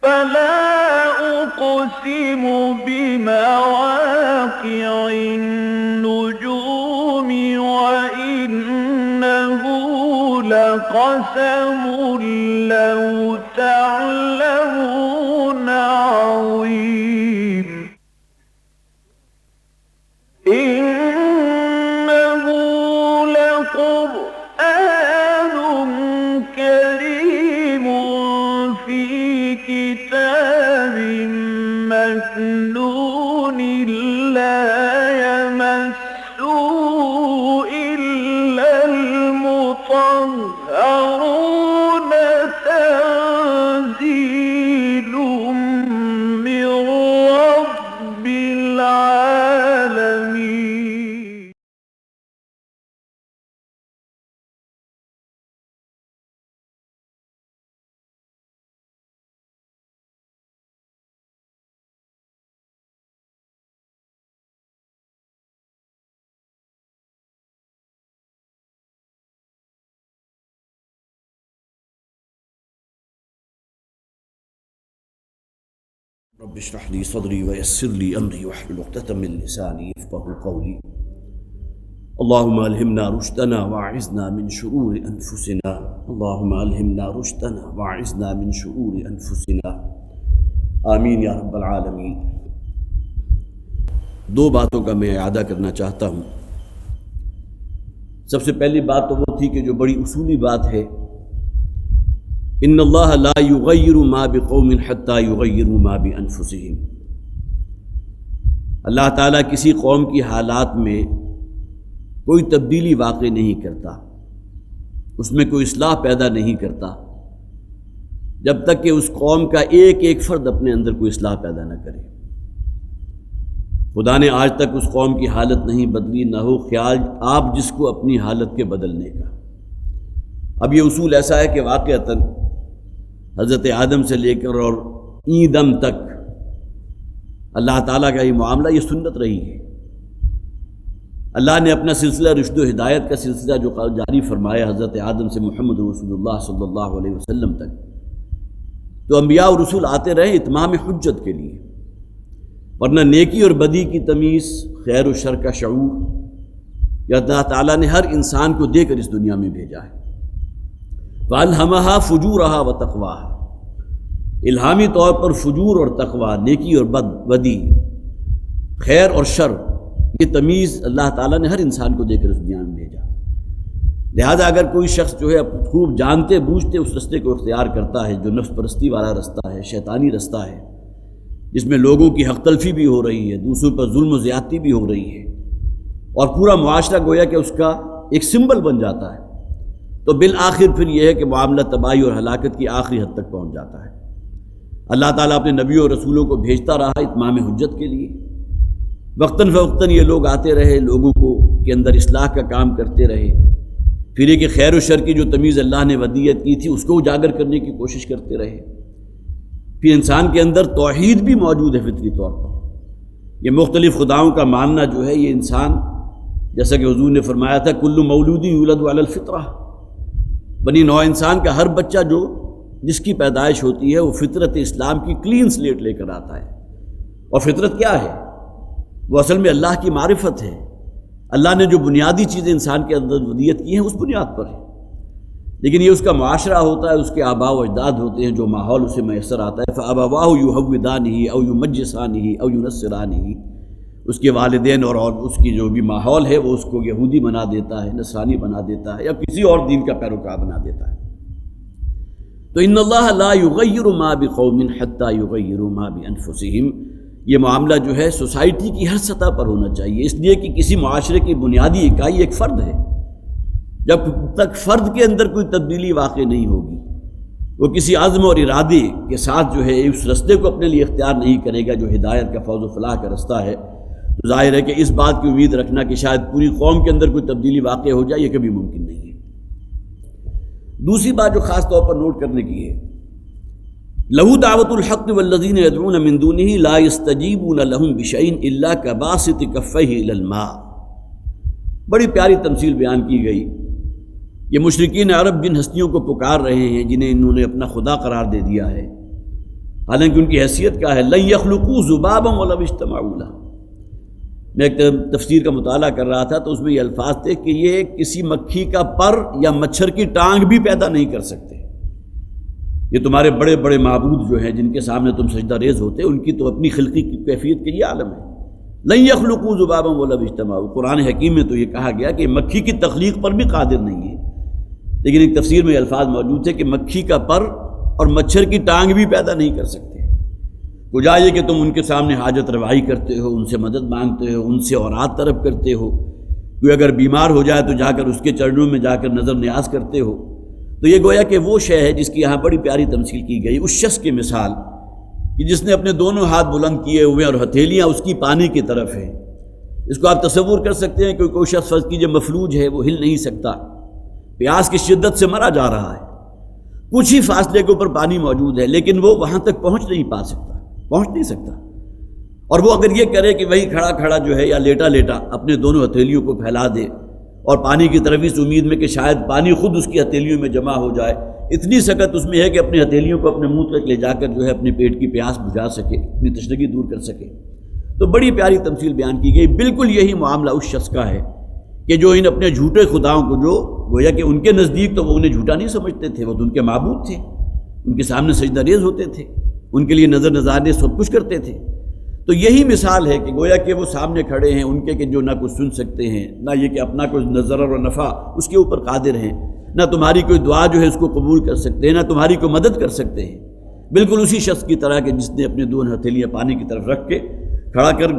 فلا أقسم بمواقع النجوم وإنه لقسم لو تعلمون عظيم إنه لقرآن كريم في كتاب مكنون لا يمسه إلا المطهرون تنزيل من رب العالمين. رب اشرح لي صدري ويسر لي امري واحلل عقدة من لساني يفقهوا قولي. اللهم الهمنا رشدنا واعذنا من شرور انفسنا. اللهم الهمنا رشدنا واعذنا من شرور انفسنا. آمین یا رب العالمین. دو باتوں کا میں اعادہ کرنا چاہتا ہوں. سب سے پہلی بات تو وہ تھی کہ جو بڑی اصولی بات ہے، ان اللہ لا یغیر ما بقوم حتی یغیروا ما بانفسہم. اللہ تعالیٰ کسی قوم کی حالات میں کوئی تبدیلی واقع نہیں کرتا، اس میں کوئی اصلاح پیدا نہیں کرتا جب تک کہ اس قوم کا ایک ایک فرد اپنے اندر کوئی اصلاح پیدا نہ کرے. خدا نے آج تک اس قوم کی حالت نہیں بدلی، نہ ہو خیال آپ جس کو اپنی حالت کے بدلنے کا. اب یہ اصول ایسا ہے کہ واقعتاً حضرت آدم سے لے کر اور دم تک اللہ تعالیٰ کا یہ معاملہ، یہ سنت رہی ہے. اللہ نے اپنا سلسلہ رشد و ہدایت کا سلسلہ جو جاری فرمایا حضرت آدم سے محمد رسول اللہ صلی اللہ علیہ وسلم تک، تو انبیاء و رسول آتے رہے اتمام حجت کے لیے، ورنہ نیکی اور بدی کی تمیز، خیر و شر کا شعور یا اللہ تعالیٰ نے ہر انسان کو دے کر اس دنیا میں بھیجا ہے. فَأَلْهَمَهَا فُجُورَهَا وَتَقْوَاهَا. الہامی طور پر فجور اور تقوی، نیکی اور بدی، خیر اور شر، یہ تمیز اللہ تعالیٰ نے ہر انسان کو دے کر اس دنیا میں بھیجا. لہذا اگر کوئی شخص جو ہے خوب جانتے بوجھتے اس رستے کو اختیار کرتا ہے جو نفس پرستی والا رستہ ہے، شیطانی رستہ ہے، جس میں لوگوں کی حق تلفی بھی ہو رہی ہے، دوسروں پر ظلم و زیادتی بھی ہو رہی ہے، اور پورا معاشرہ گویا کہ اس کا ایک سمبل بن جاتا ہے، تو بالآخر پھر یہ ہے کہ معاملہ تباہی اور ہلاکت کی آخری حد تک پہنچ جاتا ہے. اللہ تعالیٰ اپنے نبیوں اور رسولوں کو بھیجتا رہا اتمام حجت کے لیے. وقتاً فوقتاً یہ لوگ آتے رہے، لوگوں کو کے اندر اصلاح کا کام کرتے رہے، پھر یہ کہ خیر و شر کی جو تمیز اللہ نے ودیت کی تھی اس کو اجاگر کرنے کی کوشش کرتے رہے. پھر انسان کے اندر توحید بھی موجود ہے فطری طور پر. یہ مختلف خداؤں کا ماننا جو ہے، یہ انسان، جیسا کہ حضور نے فرمایا تھا کل مولود یولد علی الفطرہ، بنی نوع انسان کا ہر بچہ جو جس کی پیدائش ہوتی ہے وہ فطرت اسلام کی کلین سلیٹ لے کر آتا ہے. اور فطرت کیا ہے؟ وہ اصل میں اللہ کی معرفت ہے. اللہ نے جو بنیادی چیزیں انسان کے اندر ودیت کی ہیں اس بنیاد پر ہے. لیکن یہ اس کا معاشرہ ہوتا ہے، اس کے آباء و اجداد ہوتے ہیں، جو ماحول اسے میسر آتا ہے. فَأَبَوَاهُ يُهَوِّدَانِهِ أَوْ يُمَجِّسَانِهِ أَوْ يُنَصِّرَانِهِ. اس کے والدین اور اس کی جو بھی ماحول ہے وہ اس کو یہودی بنا دیتا ہے، نصرانی بنا دیتا ہے، یا کسی اور دین کا پیروکار بنا دیتا ہے. تو ان اللہ لا یغیر ما بقوم حتی یغیروا ما بانفسہم. یہ معاملہ جو ہے سوسائٹی کی ہر سطح پر ہونا چاہیے، اس لیے کہ کسی معاشرے کی بنیادی اکائی ایک فرد ہے. جب تک فرد کے اندر کوئی تبدیلی واقع نہیں ہوگی، وہ کسی عزم اور ارادے کے ساتھ جو ہے اس رستے کو اپنے لیے اختیار نہیں کرے گا جو ہدایت کا، فوز و فلاح کا رستہ ہے، تو ظاہر ہے کہ اس بات کی امید رکھنا کہ شاید پوری قوم کے اندر کوئی تبدیلی واقع ہو جائے، یہ کبھی ممکن نہیں ہے. دوسری بات جو خاص طور پر نوٹ کرنے کی ہے، لہو دعوت الحق والذین یدعون من دونہ لا یستجیبون لہم بشیء الا کباسط کفیہ الی الماء. بڑی پیاری تمثیل بیان کی گئی. یہ مشرکین عرب جن ہستیوں کو پکار رہے ہیں، جنہیں انہوں نے اپنا خدا قرار دے دیا ہے، حالانکہ ان کی حیثیت کیا ہے، لن یخلقوا ذبابا ولو اجتمعوا لہ۔ میں ایک تفسیر کا مطالعہ کر رہا تھا تو اس میں یہ الفاظ تھے کہ یہ کسی مکھی کا پر یا مچھر کی ٹانگ بھی پیدا نہیں کر سکتے۔ یہ تمہارے بڑے بڑے معبود جو ہیں جن کے سامنے تم سجدہ ریز ہوتے، ان کی تو اپنی خلقی کی کیفیت کے یہ عالم ہے۔ لن یخلقوا ذبابا ولو اجتمعوا، قرآن حکیم میں تو یہ کہا گیا کہ مکھی کی تخلیق پر بھی قادر نہیں ہے، لیکن ایک تفسیر میں یہ الفاظ موجود تھے کہ مکھی کا پر اور مچھر کی ٹانگ بھی پیدا نہیں کر سکتے۔ کجا یہ کہ تم ان کے سامنے حاجت روائی کرتے ہو، ان سے مدد مانگتے ہو، ان سے اوراد طلب کرتے ہو، کوئی اگر بیمار ہو جائے تو جا کر اس کے چرنوں میں جا کر نظر نیاز کرتے ہو۔ تو یہ گویا کہ وہ شے ہے جس کی یہاں بڑی پیاری تمثیل کی گئی، اس شخص کی مثال کہ جس نے اپنے دونوں ہاتھ بلند کیے ہوئے اور ہتھیلیاں اس کی پانی کی طرف ہیں۔ اس کو آپ تصور کر سکتے ہیں کہ کوئی شخص فرض کیجیے مفلوج ہے، وہ ہل نہیں سکتا، پیاس کی شدت سے مرا جا رہا ہے، کچھ ہی فاصلے کے اوپر پانی موجود ہے لیکن وہ وہاں تک پہنچ نہیں سکتا، اور وہ اگر یہ کرے کہ وہی کھڑا کھڑا جو ہے یا لیٹا لیٹا اپنے دونوں ہتھیلیوں کو پھیلا دے اور پانی کی طرف اس امید میں کہ شاید پانی خود اس کی ہتھیلیوں میں جمع ہو جائے، اتنی سکت اس میں ہے کہ اپنی ہتھیلیوں کو اپنے منہ تک لے جا کر جو ہے اپنے پیٹ کی پیاس بجھا سکے، اپنی تشنگی دور کر سکے۔ تو بڑی پیاری تمثیل بیان کی گئی۔ بالکل یہی معاملہ اس شخص کا ہے کہ جو ان اپنے جھوٹے خداؤں کو، جو گویا کہ ان کے نزدیک تو وہ انہیں جھوٹا نہیں سمجھتے تھے، وہ تو ان کے معبود تھے، ان کے سامنے سجدہ ریز ہوتے تھے، ان کے لیے نظر نظارے سب کچھ کرتے تھے۔ تو یہی مثال ہے کہ گویا کہ وہ سامنے کھڑے ہیں ان کے کہ جو نہ کچھ سن سکتے ہیں، نہ یہ کہ اپنا کوئی نظر و نفع اس کے اوپر قادر ہیں، نہ تمہاری کوئی دعا جو ہے اس کو قبول کر سکتے ہیں، نہ تمہاری کوئی مدد کر سکتے ہیں۔ بالکل اسی شخص کی طرح کہ جس نے اپنے دونوں ہتھیلیاں پانی کی طرف رکھ کے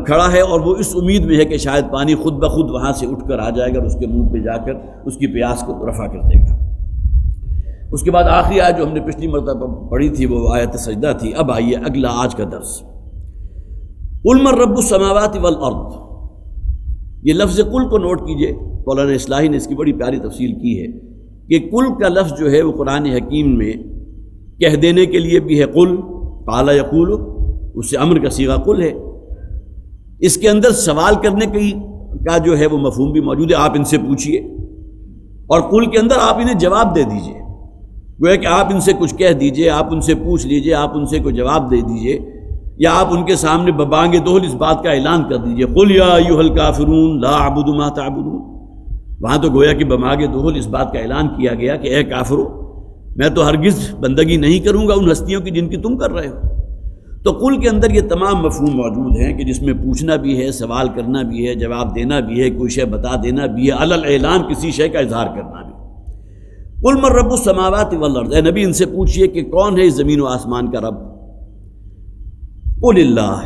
کھڑا ہے اور وہ اس امید میں ہے کہ شاید پانی خود بخود وہاں سے اٹھ کر آ جائے گا اور اس کے منہ پہ جا کر اس کی پیاس کو رفع کر دے گا۔ اس کے بعد آخری آیت جو ہم نے پچھلی مرتبہ پڑھی تھی وہ آیت سجدہ تھی۔ اب آئیے اگلا آج کا درس، قل من رب السماوات والارض۔ یہ لفظ قل کو نوٹ کیجئے، مولانا اصلاحی نے اس کی بڑی پیاری تفصیل کی ہے کہ قل کا لفظ جو ہے وہ قرآن حکیم میں کہہ دینے کے لیے بھی ہے، قل قال یقول، اس سے امر کا صیغہ قل ہے۔ اس کے اندر سوال کرنے کا جو ہے وہ مفہوم بھی موجود ہے، آپ ان سے پوچھئے، اور قل کے اندر آپ انہیں جواب دے دیجئے، گویا کہ آپ ان سے کچھ کہہ دیجئے، آپ ان سے پوچھ لیجئے، آپ ان سے کوئی جواب دے دیجئے، یا آپ ان کے سامنے ببانگ دہل اس بات کا اعلان کر دیجئے، قل یا ایھا الکافرون لا اعبد ما تعبدون۔ وہاں تو گویا کہ ببانگ دہل اس بات کا اعلان کیا گیا کہ اے کافرو، میں تو ہرگز بندگی نہیں کروں گا ان ہستیوں کی جن کی تم کر رہے ہو۔ تو قل کے اندر یہ تمام مفہوم موجود ہیں کہ جس میں پوچھنا بھی ہے، سوال کرنا بھی ہے، جواب دینا بھی ہے، کوئی شے بتا دینا بھی ہے، علی الاعلان کسی شے کا اظہار کرنا بھی۔ قل من رب السماوات والارض، اے نبی ان سے پوچھئے کہ کون ہے اس زمین و آسمان کا رب؟ قل اللہ،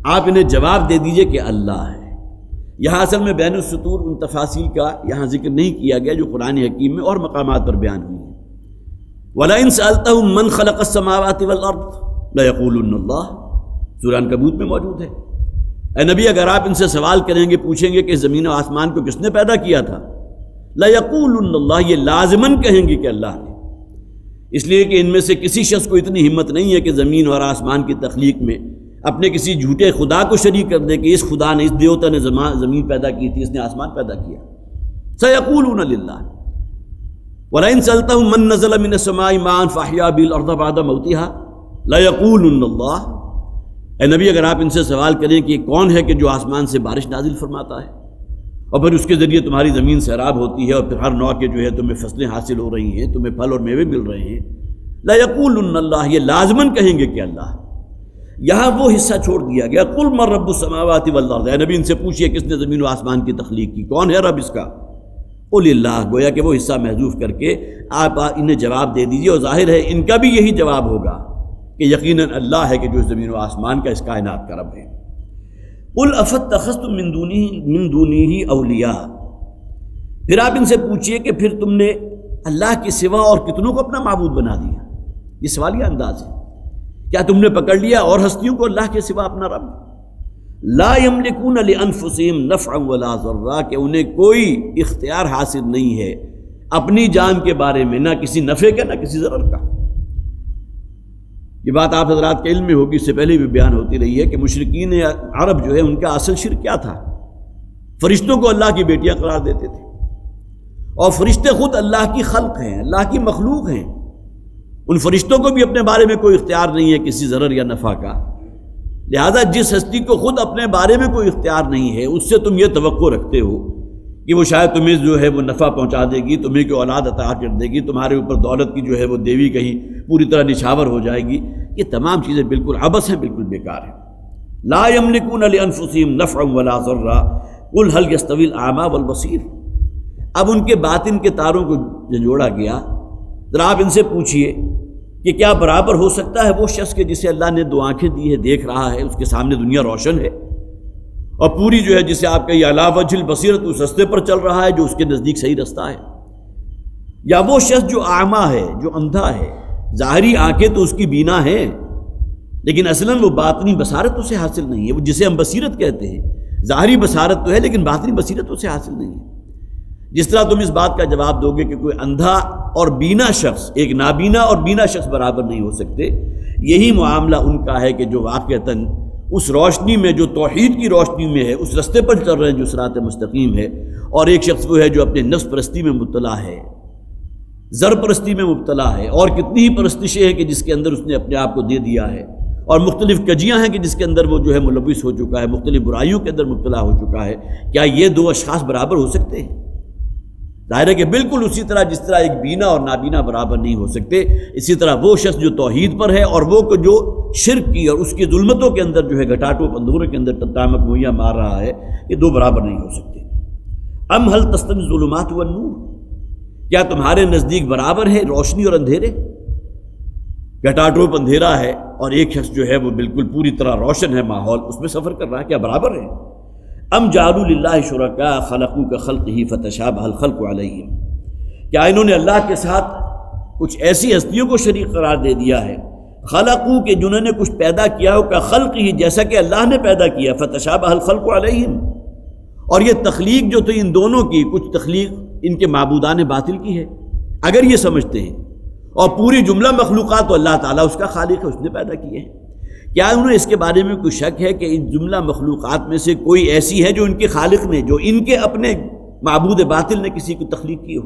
آپ انہیں جواب دے دیجئے کہ اللہ ہے۔ یہاں اصل میں بین السطور ان تفاصیل کا یہاں ذکر نہیں کیا گیا جو قرآن حکیم میں اور مقامات پر بیان ہوئی ہیں۔ وَلَئِن سَأَلْتَهُم مَّنْ خَلَقَ السَّمَاوَاتِ وَالْأَرْضَ لَيَقُولُنَّ اللَّهُ، سورہ عنکبوت میں موجود ہے۔ اے نبی اگر آپ ان سے سوال کریں گے، پوچھیں گے کہ زمین و آسمان کو کس نے پیدا کیا تھا، لَيَقُولُنَّ اللَّهُ، یہ لازماً کہیں گے کہ اللہ نے، اس لیے کہ ان میں سے کسی شخص کو اتنی ہمت نہیں ہے کہ زمین اور آسمان کی تخلیق میں اپنے کسی جھوٹے خدا کو شریک کر دے کہ اس خدا نے، اس دیوتا نے زمین پیدا کی تھی، اس نے آسمان پیدا کیا۔ سَيَقُولُونَ لِلَّهِ وَلَئِن سَأَلْتَهُم مَّن نَّزَلَ مِنَ السَّمَاءِ مَاءً فَأَحْيَا بِهِ الْأَرْضَ بَعْدَ مَوْتِهَا لَيَقُولُنَّ اللَّهُ۔ اے نبی اگر آپ ان سے سوال کریں کہ کون ہے کہ جو آسمان سے بارش نازل فرماتا ہے اور پھر اس کے ذریعے تمہاری زمین سیراب ہوتی ہے اور پھر ہر نوع کے جو ہے تمہیں فصلیں حاصل ہو رہی ہیں، تمہیں پھل اور میوے مل رہے ہیں، لَيَقُولُنَّ اللَّهُ، یہ لازماً کہیں گے کہ اللہ۔ یہاں وہ حصہ چھوڑ دیا گیا، قُلْ مَن رَبُّ السَّمَاوَاتِ وَالْأَرْضِ، اے نبی ان سے پوچھئے کس نے زمین و آسمان کی تخلیق کی، کون ہے رب اس کا؟ قُلِ اللَّهُ، گویا کہ وہ حصہ محذوف کر کے آپ انہیں جواب دے دیجئے، اور ظاہر ہے ان کا بھی یہی جواب ہوگا کہ یقیناً اللہ ہے کہ جو زمین و آسمان کا، اس کائنات کا رب ہے۔ قُلْ أَفَاتَّخَذْتُم مِّن دُونِهِ أَوْلِيَاءَ، پھر آپ ان سے پوچھئے کہ پھر تم نے اللہ کے سوا اور کتنوں کو اپنا معبود بنا دیا؟ یہ سوالیہ انداز ہے۔ کیا تم نے پکڑ لیا اور ہستیوں کو اللہ کے سوا اپنا رب؟ لا یملکون لانفسہم نفعا ولا ضرا، کہ انہیں کوئی اختیار حاصل نہیں ہے اپنی جان کے بارے میں، نہ کسی نفع کا نہ کسی ضرر کا۔ یہ بات آپ حضرات کے علم میں ہوگی، اس سے پہلے بھی بیان ہوتی رہی ہے کہ مشرکین عرب جو ہے ان کا اصل شرک کیا تھا؟ فرشتوں کو اللہ کی بیٹیاں قرار دیتے تھے، اور فرشتے خود اللہ کی خلق ہیں، اللہ کی مخلوق ہیں، ان فرشتوں کو بھی اپنے بارے میں کوئی اختیار نہیں ہے کسی ضرر یا نفع کا، لہذا جس ہستی کو خود اپنے بارے میں کوئی اختیار نہیں ہے اس سے تم یہ توقع رکھتے ہو کہ وہ شاید تمہیں جو ہے وہ نفع پہنچا دے گی، تمہیں کوئی اولاد عطا کر دے گی، تمہارے اوپر دولت کی جو ہے وہ دیوی کہیں پوری طرح نچھاور ہو جائے گی، یہ تمام چیزیں بالکل عبث ہیں، بالکل بیکار ہیں۔ لا یملکون لانفسہم نفعا ولا ضرا قل هل یستوی الاعمی والبصیر۔ اب ان کے باطن کے تاروں کو جھنجھوڑا گیا، ذرا آپ ان سے پوچھئے کہ کیا برابر ہو سکتا ہے وہ شخص کے جسے اللہ نے دو آنکھیں دی ہے، دیکھ رہا ہے، اس کے سامنے دنیا روشن ہے، اور پوری جو ہے جسے آپ کہیے علی وجہ البصیرۃ اس رستے پر چل رہا ہے جو اس کے نزدیک صحیح رستہ ہے، یا وہ شخص جو اعمیٰ ہے، جو اندھا ہے، ظاہری آنکھیں تو اس کی بینا ہیں لیکن اصلاً وہ باطنی بصارت اسے حاصل نہیں ہے، وہ جسے ہم بصیرت کہتے ہیں، ظاہری بصارت تو ہے لیکن باطنی بصیرت اسے حاصل نہیں ہے۔ جس طرح تم اس بات کا جواب دو گے کہ کوئی اندھا اور بینا شخص، ایک نابینا اور بینا شخص برابر نہیں ہو سکتے، یہی معاملہ ان کا ہے کہ جو واقعتاً اس روشنی میں، جو توحید کی روشنی میں ہے، اس رستے پر چل رہے ہیں جو صراط مستقیم ہے، اور ایک شخص وہ ہے جو اپنے نفس پرستی میں مبتلا ہے، زر پرستی میں مبتلا ہے، اور کتنی ہی پرستشیں ہیں کہ جس کے اندر اس نے اپنے آپ کو دے دیا ہے، اور مختلف کجیاں ہیں کہ جس کے اندر وہ جو ہے ملوث ہو چکا ہے، مختلف برائیوں کے اندر مبتلا ہو چکا ہے۔ کیا یہ دو اشخاص برابر ہو سکتے ہیں؟ ظاہر ہے کہ بالکل اسی طرح جس طرح ایک بینا اور نابینا برابر نہیں ہو سکتے، اسی طرح وہ شخص جو توحید پر ہے اور وہ جو شرک کی اور اس کی ظلمتوں کے اندر جو ہے گھٹاٹوں اندوروں کے اندر ٹامک موہیا مار رہا ہے، یہ دو برابر نہیں ہو سکتے۔ ام هل تستوی الظلمات والنور، کیا تمہارے نزدیک برابر ہے روشنی اور اندھیرے؟ گھٹاٹوپ اندھیرا ہے اور ایک شخص جو ہے وہ بالکل پوری طرح روشن ہے، ماحول اس میں سفر کر رہا ہے، کیا برابر ہے؟ ام جعلوا للہ شرکاء خلقوا کخلقہ فتشابہ الخلق علیہم، کیا انہوں نے اللہ کے ساتھ کچھ ایسی ہستیوں کو شریک قرار دے دیا ہے، خلقوا کہ جنہوں نے کچھ پیدا کیا ہو، کخلقہ جیسا کہ اللہ نے پیدا کیا، فتشابہ الخلق علیہم، اور یہ تخلیق جو تو ان دونوں کی، کچھ تخلیق ان کے معبودان باطل کی ہے اگر یہ سمجھتے ہیں، اور پوری جملہ مخلوقات تو اللہ تعالیٰ اس کا خالق ہے، اس نے پیدا کیے ہیں۔ کیا انہیں اس کے بارے میں کوئی شک ہے کہ ان جملہ مخلوقات میں سے کوئی ایسی ہے جو ان کے خالق نے، جو ان کے اپنے معبود باطل نے کسی کو تخلیق کی ہو؟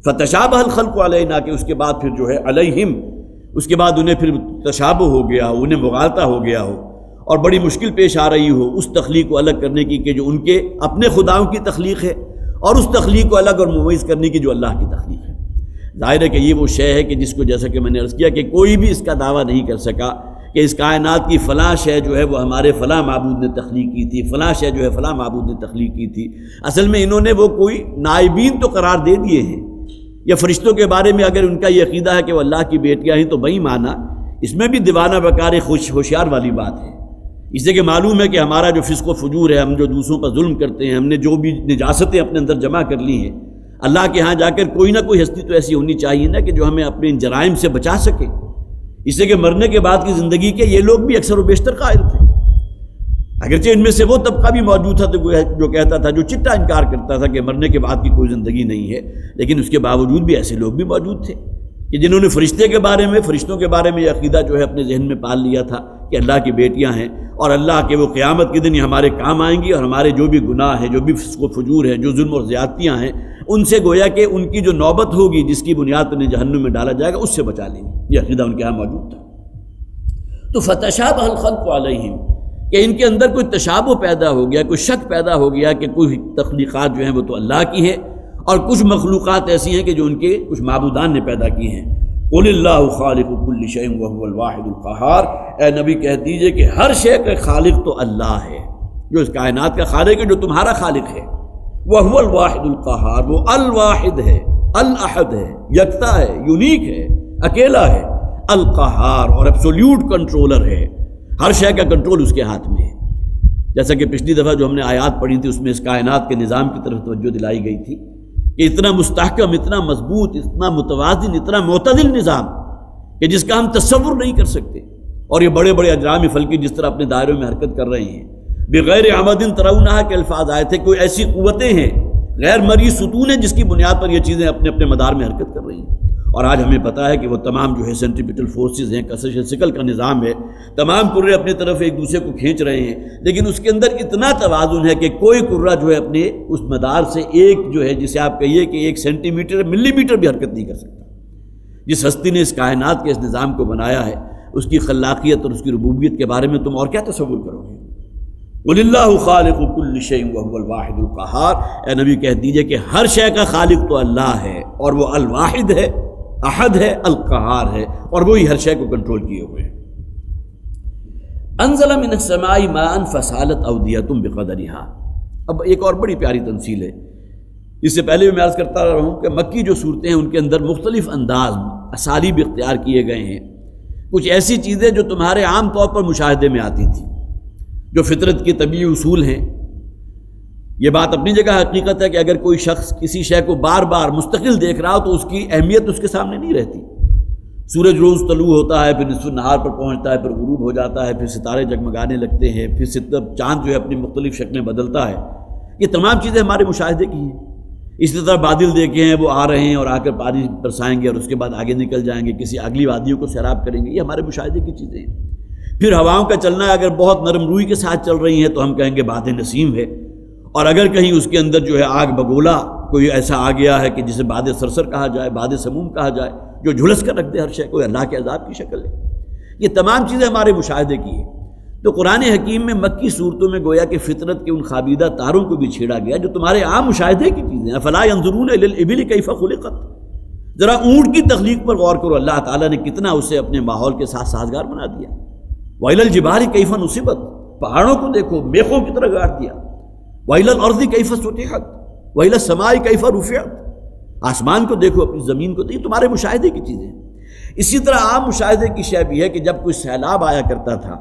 فتشابہ الخلق علینا، کہ اس کے بعد پھر جو ہے علیہم، اس کے بعد انہیں پھر تشابہ ہو گیا ہو، انہیں مغالطہ ہو گیا ہو، اور بڑی مشکل پیش آ رہی ہو اس تخلیق کو الگ کرنے کی کہ جو ان کے اپنے خداؤں کی تخلیق ہے، اور اس تخلیق کو الگ اور ممیز کرنے کی جو اللہ کی تخلیق ہے۔ ظاہر ہے کہ یہ وہ شے ہے کہ جس کو جیسا کہ میں نے عرض کیا کہ کوئی بھی اس کا دعویٰ نہیں کر سکا کہ اس کائنات کی فلاں شے جو ہے وہ ہمارے فلاں معبود نے تخلیق کی تھی، فلاں شے جو ہے فلاں معبود نے تخلیق کی تھی۔ اصل میں انہوں نے وہ کوئی نائبین تو قرار دے دیے ہیں، یا فرشتوں کے بارے میں اگر ان کا یہ عقیدہ ہے کہ وہ اللہ کی بیٹیاں ہیں تو بھائی مانا، اس میں بھی دیوانہ بکار ہوشیار والی بات ہے، اس سے کہ معلوم ہے کہ ہمارا جو فسق و فجور ہے، ہم جو دوسروں پر ظلم کرتے ہیں، ہم نے جو بھی نجاستیں اپنے اندر جمع کر لی ہیں، اللہ کے ہاں جا کر کوئی نہ کوئی ہستی تو ایسی ہونی چاہیے نا کہ جو ہمیں اپنے ان جرائم سے بچا سکے، اس سے کہ مرنے کے بعد کی زندگی کے یہ لوگ بھی اکثر و بیشتر قائل تھے، اگرچہ ان میں سے وہ طبقہ بھی موجود تھا جو کہتا تھا، جو چٹا انکار کرتا تھا کہ مرنے کے بعد کی کوئی زندگی نہیں ہے، لیکن اس کے باوجود بھی ایسے لوگ بھی موجود تھے کہ جنہوں نے فرشتوں کے بارے میں یہ عقیدہ جو ہے اپنے ذہن میں پال لیا تھا کہ اللہ کی بیٹیاں ہیں، اور اللہ کے وہ قیامت کے دن ہمارے کام آئیں گی، اور ہمارے جو بھی گناہ ہیں، جو بھی فسق و فجور ہے، جو ظلم اور زیادتیاں ہیں، ان سے گویا کہ ان کی جو نوبت ہوگی جس کی بنیاد پر انہیں جہنم میں ڈالا جائے گا، اس سے بچا لیں گے۔ یہ عقیدہ ان کے ہاں موجود تھا۔ تو فتشابہ الخلق علیہم، کہ ان کے اندر کوئی تشابہ پیدا ہو گیا، کوئی شک پیدا ہو گیا کہ کوئی تخلیقات جو ہیں وہ تو اللہ کی ہے، اور کچھ مخلوقات ایسی ہیں کہ جو ان کے کچھ معبودان نے پیدا کی ہیں۔ قل اللہ خالق کل شیء وہو الواحد القہار، اے نبی کہہ دیجئے کہ ہر شے کا خالق تو اللہ ہے، جو اس کائنات کا خالق ہے، جو تمہارا خالق ہے۔ وہو الواحد القہار، وہ الواحد ہے، الاحد ہے، یکتا ہے، یونیک ہے، اکیلا ہے، القہار، اور ایبسولوٹ کنٹرولر ہے، ہر شے کا کنٹرول اس کے ہاتھ میں ہے۔ جیسا کہ پچھلی دفعہ جو ہم نے آیات پڑھی تھی اس میں اس کائنات کے نظام کی طرف توجہ دلائی گئی تھی کہ اتنا مستحکم، اتنا مضبوط، اتنا متوازن، اتنا معتدل نظام کہ جس کا ہم تصور نہیں کر سکتے، اور یہ بڑے بڑے اجرام فلکی جس طرح اپنے دائروں میں حرکت کر رہے ہیں، بغیر عمد ترونہا کے الفاظ آئے تھے، کوئی ایسی قوتیں ہیں، غیر مرئی ستون ہیں جس کی بنیاد پر یہ چیزیں اپنے اپنے مدار میں حرکت کر رہی ہیں۔ اور آج ہمیں پتہ ہے کہ وہ تمام جو ہے سینٹریپیٹل فورسز ہیں، کشش ثقل کا نظام ہے، تمام کرے اپنی طرف ایک دوسرے کو کھینچ رہے ہیں، لیکن اس کے اندر اتنا توازن ہے کہ کوئی کرہ جو ہے اپنے اس مدار سے ایک جو ہے جسے آپ کہیے کہ 1 سینٹی میٹر ملی میٹر بھی حرکت نہیں کر سکتا۔ جس ہستی نے اس کائنات کے اس نظام کو بنایا ہے، اس کی خلاقیت اور اس کی ربوبیت کے بارے میں تم اور کیا تصور کرو گے؟ قل اللہ خالق کل شیء وهو الواحد القہار، اے نبی کہہ دیجئے کہ ہر شے کا خالق تو اللہ ہے، اور وہ الواحد ہے، احد ہے، القہار ہے، اور وہی ہر شے کو کنٹرول کیے ہوئے ہیں۔ انزل من السماء ماء فسالت اودیۃ بقدرها، اب ایک اور بڑی پیاری تمثیل ہے۔ اس سے پہلے بھی میں عرض کرتا رہا ہوں کہ مکی جو صورتیں ہیں ان کے اندر مختلف انداز اسالیب اختیار کیے گئے ہیں۔ کچھ ایسی چیزیں جو تمہارے عام طور پر مشاہدے میں آتی تھی، جو فطرت کی طبیعی اصول ہیں، یہ بات اپنی جگہ حقیقت ہے کہ اگر کوئی شخص کسی شے کو بار بار مستقل دیکھ رہا ہو تو اس کی اہمیت اس کے سامنے نہیں رہتی۔ سورج روز طلوع ہوتا ہے، پھر نصف النہار پر پہنچتا ہے، پھر غروب ہو جاتا ہے، پھر ستارے جگمگانے لگتے ہیں، پھر چاند جو ہے اپنی مختلف شکلیں بدلتا ہے۔ یہ تمام چیزیں ہمارے مشاہدے کی ہیں۔ اسی طرح بادل دیکھے ہیں، وہ آ رہے ہیں اور آ کر پانی برسائیں گے اور اس کے بعد آگے نکل جائیں گے، کسی اگلی وادیوں کو سیراب کریں گے، یہ ہمارے مشاہدے کی چیزیں ہیں۔ پھر ہواؤں کا چلنا اگر بہت نرم روئی کے ساتھ چل رہی ہیں تو ہم کہیں گے باد نسیم ہے، اور اگر کہیں اس کے اندر جو ہے آگ بگولا کوئی ایسا آ گیا ہے کہ جسے باد سرسر کہا جائے، باد سموم کہا جائے، جو جھلس کر رکھ دے ہر شے کو، اللہ کے عذاب کی شکل ہے۔ یہ تمام چیزیں ہمارے مشاہدے کی ہیں۔ تو قرآن حکیم میں مکی صورتوں میں گویا کہ فطرت کے ان خابیدہ تاروں کو بھی چھیڑا گیا جو تمہارے عام مشاہدے کی چیزیں ہیں۔ افلا ينظرون الى الابل کیف خلقت، ذرا اونٹ کی تخلیق پر غور کرو، اللہ تعالیٰ نے کتنا اسے اپنے ماحول کے ساتھ سازگار بنا دیا۔ وإلى الجبال کیف نصبت، پہاڑوں کو دیکھو میخوں کی طرح گاڑ دیا۔ وإلى الارض کیف سطحت وإلى السماء کیف رفعت، آسمان کو دیکھو، اپنی زمین کو دیکھو، تمہارے مشاہدے کی چیزیں ہیں۔ اسی طرح عام مشاہدے کی شے بھی ہے کہ جب کوئی سیلاب آیا کرتا تھا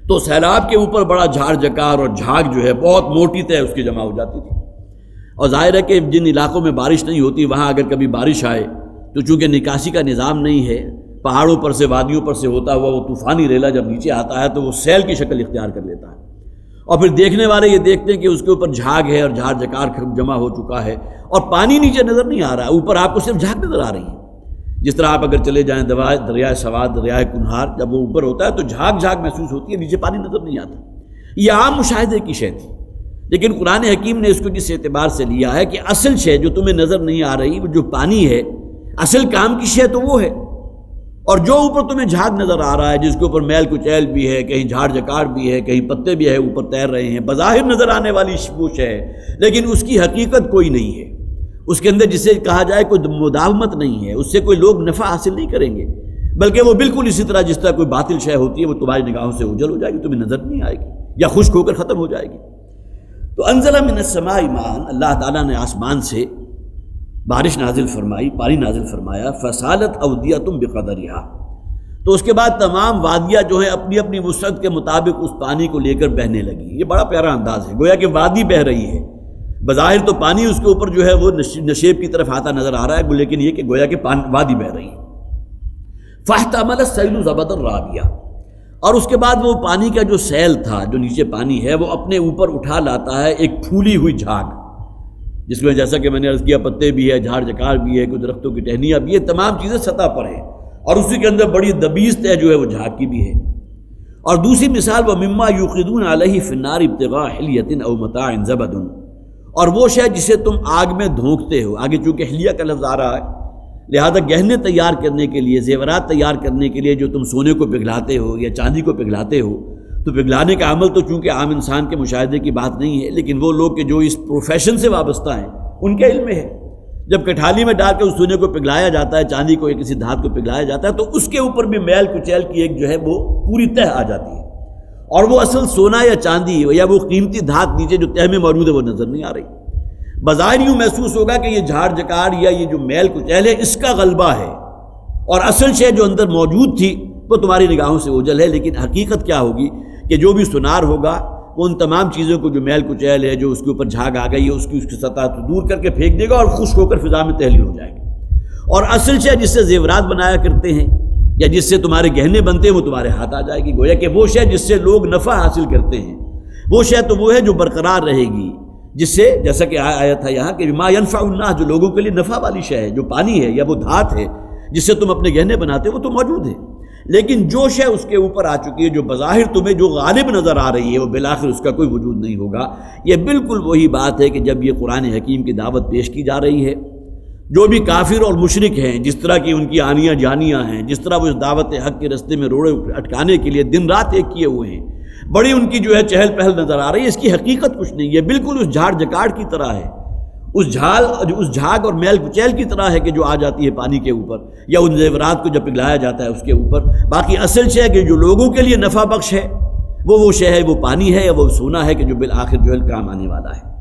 تو سیلاب کے اوپر بڑا جھاڑ جکار اور جھاگ جو ہے بہت موٹی طے اس کی جمع ہو جاتی تھی، اور ظاہر ہے کہ جن علاقوں میں بارش نہیں ہوتی وہاں اگر کبھی بارش آئے تو چونکہ نکاسی کا نظام نہیں ہے، پہاڑوں پر سے وادیوں پر سے ہوتا ہوا وہ طوفانی ریلا جب نیچے آتا ہے تو وہ سیل کی شکل اختیار کر لیتا ہے، اور پھر دیکھنے والے یہ دیکھتے ہیں کہ اس کے اوپر جھاگ ہے اور جھاڑ جکار جمع ہو چکا ہے اور پانی نیچے نظر نہیں آ رہا ہے، اوپر آپ کو صرف جھاگ نظر آ رہی ہے۔ جس طرح آپ اگر چلے جائیں دریائے سوات، دریائے کنہار، جب وہ اوپر ہوتا ہے تو جھاگ جھاگ محسوس ہوتی ہے، نیچے پانی نظر نہیں آتا۔ یہ عام مشاہدے کی شے تھی، لیکن قرآن حکیم نے اس کو جس اعتبار سے لیا ہے کہ اصل شے جو تمہیں نظر نہیں آ رہی، جو پانی ہے، اصل کام کی شے تو وہ ہے، اور جو اوپر تمہیں جھاگ نظر آ رہا ہے، جس کے اوپر میل کچیل بھی ہے، کہیں جھاڑ جکار بھی ہے، کہیں پتے بھی ہے اوپر تیر رہے ہیں، بظاہر نظر آنے والی وہ شے ہے، لیکن اس کی حقیقت کوئی نہیں ہے، اس کے اندر جسے کہا جائے کوئی مداومت نہیں ہے، اس سے کوئی لوگ نفع حاصل نہیں کریں گے، بلکہ وہ بالکل اسی طرح جس طرح کوئی باطل شے ہوتی ہے وہ تمہاری نگاہوں سے اوجھل ہو جائے گی، تمہیں نظر نہیں آئے گی یا خشک ہو کر ختم ہو جائے گی۔ تو انزل من السماء ماء، اللہ تعالیٰ نے آسمان سے بارش نازل فرمائی، پانی نازل فرمایا، فسالت اودیۃ بقدرها، تو اس کے بعد تمام وادیاں جو ہیں اپنی اپنی وسعت کے مطابق اس پانی کو لے کر بہنے لگی۔ یہ بڑا پیارا انداز ہے، گویا کہ وادی بہہ رہی ہے، بظاہر تو پانی اس کے اوپر جو ہے وہ نشیب کی طرف آتا نظر آ رہا ہے، لیکن یہ کہ گویا کہ وادی بہہ رہی ہے۔ فاحتمل السیل زبدا رابیا، اور اس کے بعد وہ پانی کا جو سیل تھا، جو نیچے پانی ہے، وہ اپنے اوپر اٹھا لاتا ہے ایک پھولی ہوئی جھاگ، جس میں جیسا کہ میں نے عرض کیا پتے بھی ہے، جھاڑ جکار بھی ہے، کچھ درختوں کی ٹہنیاں بھی، یہ تمام چیزیں سطح پر ہیں، اور اسی کے اندر بڑی دبیز طے جو ہے وہ جھاگ کی بھی ہے۔ اور دوسری مثال وَمِمَّا يُوقِدُونَ عَلَيْهِ فِي النَّارِ ابْتِغَاءَ حِلْيَةٍ أَوْ مَتَاعٍ زَبَدٌ، اور وہ شے جسے تم آگ میں دھونکتے ہو، آگے چونکہ حلیہ کا لفظ آ رہا ہے، لہذا گہنے تیار کرنے کے لیے، زیورات تیار کرنے کے لیے جو تم سونے کو پگھلاتے ہو یا چاندی کو پگھلاتے ہو، تو پگھلانے کا عمل تو چونکہ عام انسان کے مشاہدے کی بات نہیں ہے، لیکن وہ لوگ کہ جو اس پروفیشن سے وابستہ ہیں ان کے علم میں ہے۔ جب کٹھالی میں ڈال کے اس سونے کو پگھلایا جاتا ہے، چاندی کو یا کسی دھات کو پگھلایا جاتا ہے، تو اس کے اوپر بھی میل کچیل کی ایک جو ہے وہ پوری تہ آ جاتی ہے، اور وہ اصل سونا یا چاندی یا وہ قیمتی دھات نیچے جو تہ میں موجود ہے وہ نظر نہیں آ رہی۔ بظاہر یوں محسوس ہوگا کہ یہ جھاڑ جکار یا یہ جو میل کچیل ہے اس کا غلبہ ہے، اور اصل شے جو اندر موجود تھی وہ تمہاری نگاہوں سے اوجھل ہے، لیکن حقیقت کیا ہوگی کہ جو بھی سونار ہوگا وہ ان تمام چیزوں کو جو میل کچیل ہے، جو اس کے اوپر جھاگ آ گئی ہے، اس کی سطح تو دور کر کے پھینک دے گا اور خشک ہو کر فضا میں تحلیل ہو جائے گی، اور اصل شے جس سے زیورات بنایا کرتے ہیں یا جس سے تمہارے گہنے بنتے ہیں وہ تمہارے ہاتھ آ جائے گی۔ گویا کہ وہ شے جس سے لوگ نفع حاصل کرتے ہیں، وہ شے تو وہ ہے جو برقرار رہے گی، جس سے جیسا کہ آیا تھا یہاں کہ ما ينفع الناس، جو لوگوں کے لیے نفع والی شے ہے، جو پانی ہے یا وہ دھات ہے جس سے تم اپنے گہنے بناتے ہو، وہ تو موجود ہے، لیکن جو شے اس کے اوپر آ چکی ہے، جو بظاہر تمہیں جو غالب نظر آ رہی ہے، وہ بالآخر اس کا کوئی وجود نہیں ہوگا۔ یہ بالکل وہی بات ہے کہ جب یہ قرآن حکیم کی دعوت پیش کی جا رہی ہے جو بھی کافر اور مشرک ہیں، جس طرح کی ان کی آنیاں جانیاں ہیں، جس طرح وہ اس دعوت حق کے رستے میں روڑے اٹکانے کے لیے دن رات ایک کیے ہوئے ہیں، بڑی ان کی جو ہے چہل پہل نظر آ رہی ہے، اس کی حقیقت کچھ نہیں ہے، بالکل اس جھاڑ جکاڑ کی طرح ہے، اس جھاگ اور میل کچیل کی طرح ہے کہ جو آ جاتی ہے پانی کے اوپر، یا ان زیورات کو جب پگھلایا جاتا ہے اس کے اوپر۔ باقی اصل شے کہ جو لوگوں کے لیے نفع بخش ہے وہ شے ہے، وہ پانی ہے یا وہ سونا ہے کہ جو بالآخر جو ہے کام آنے والا ہے۔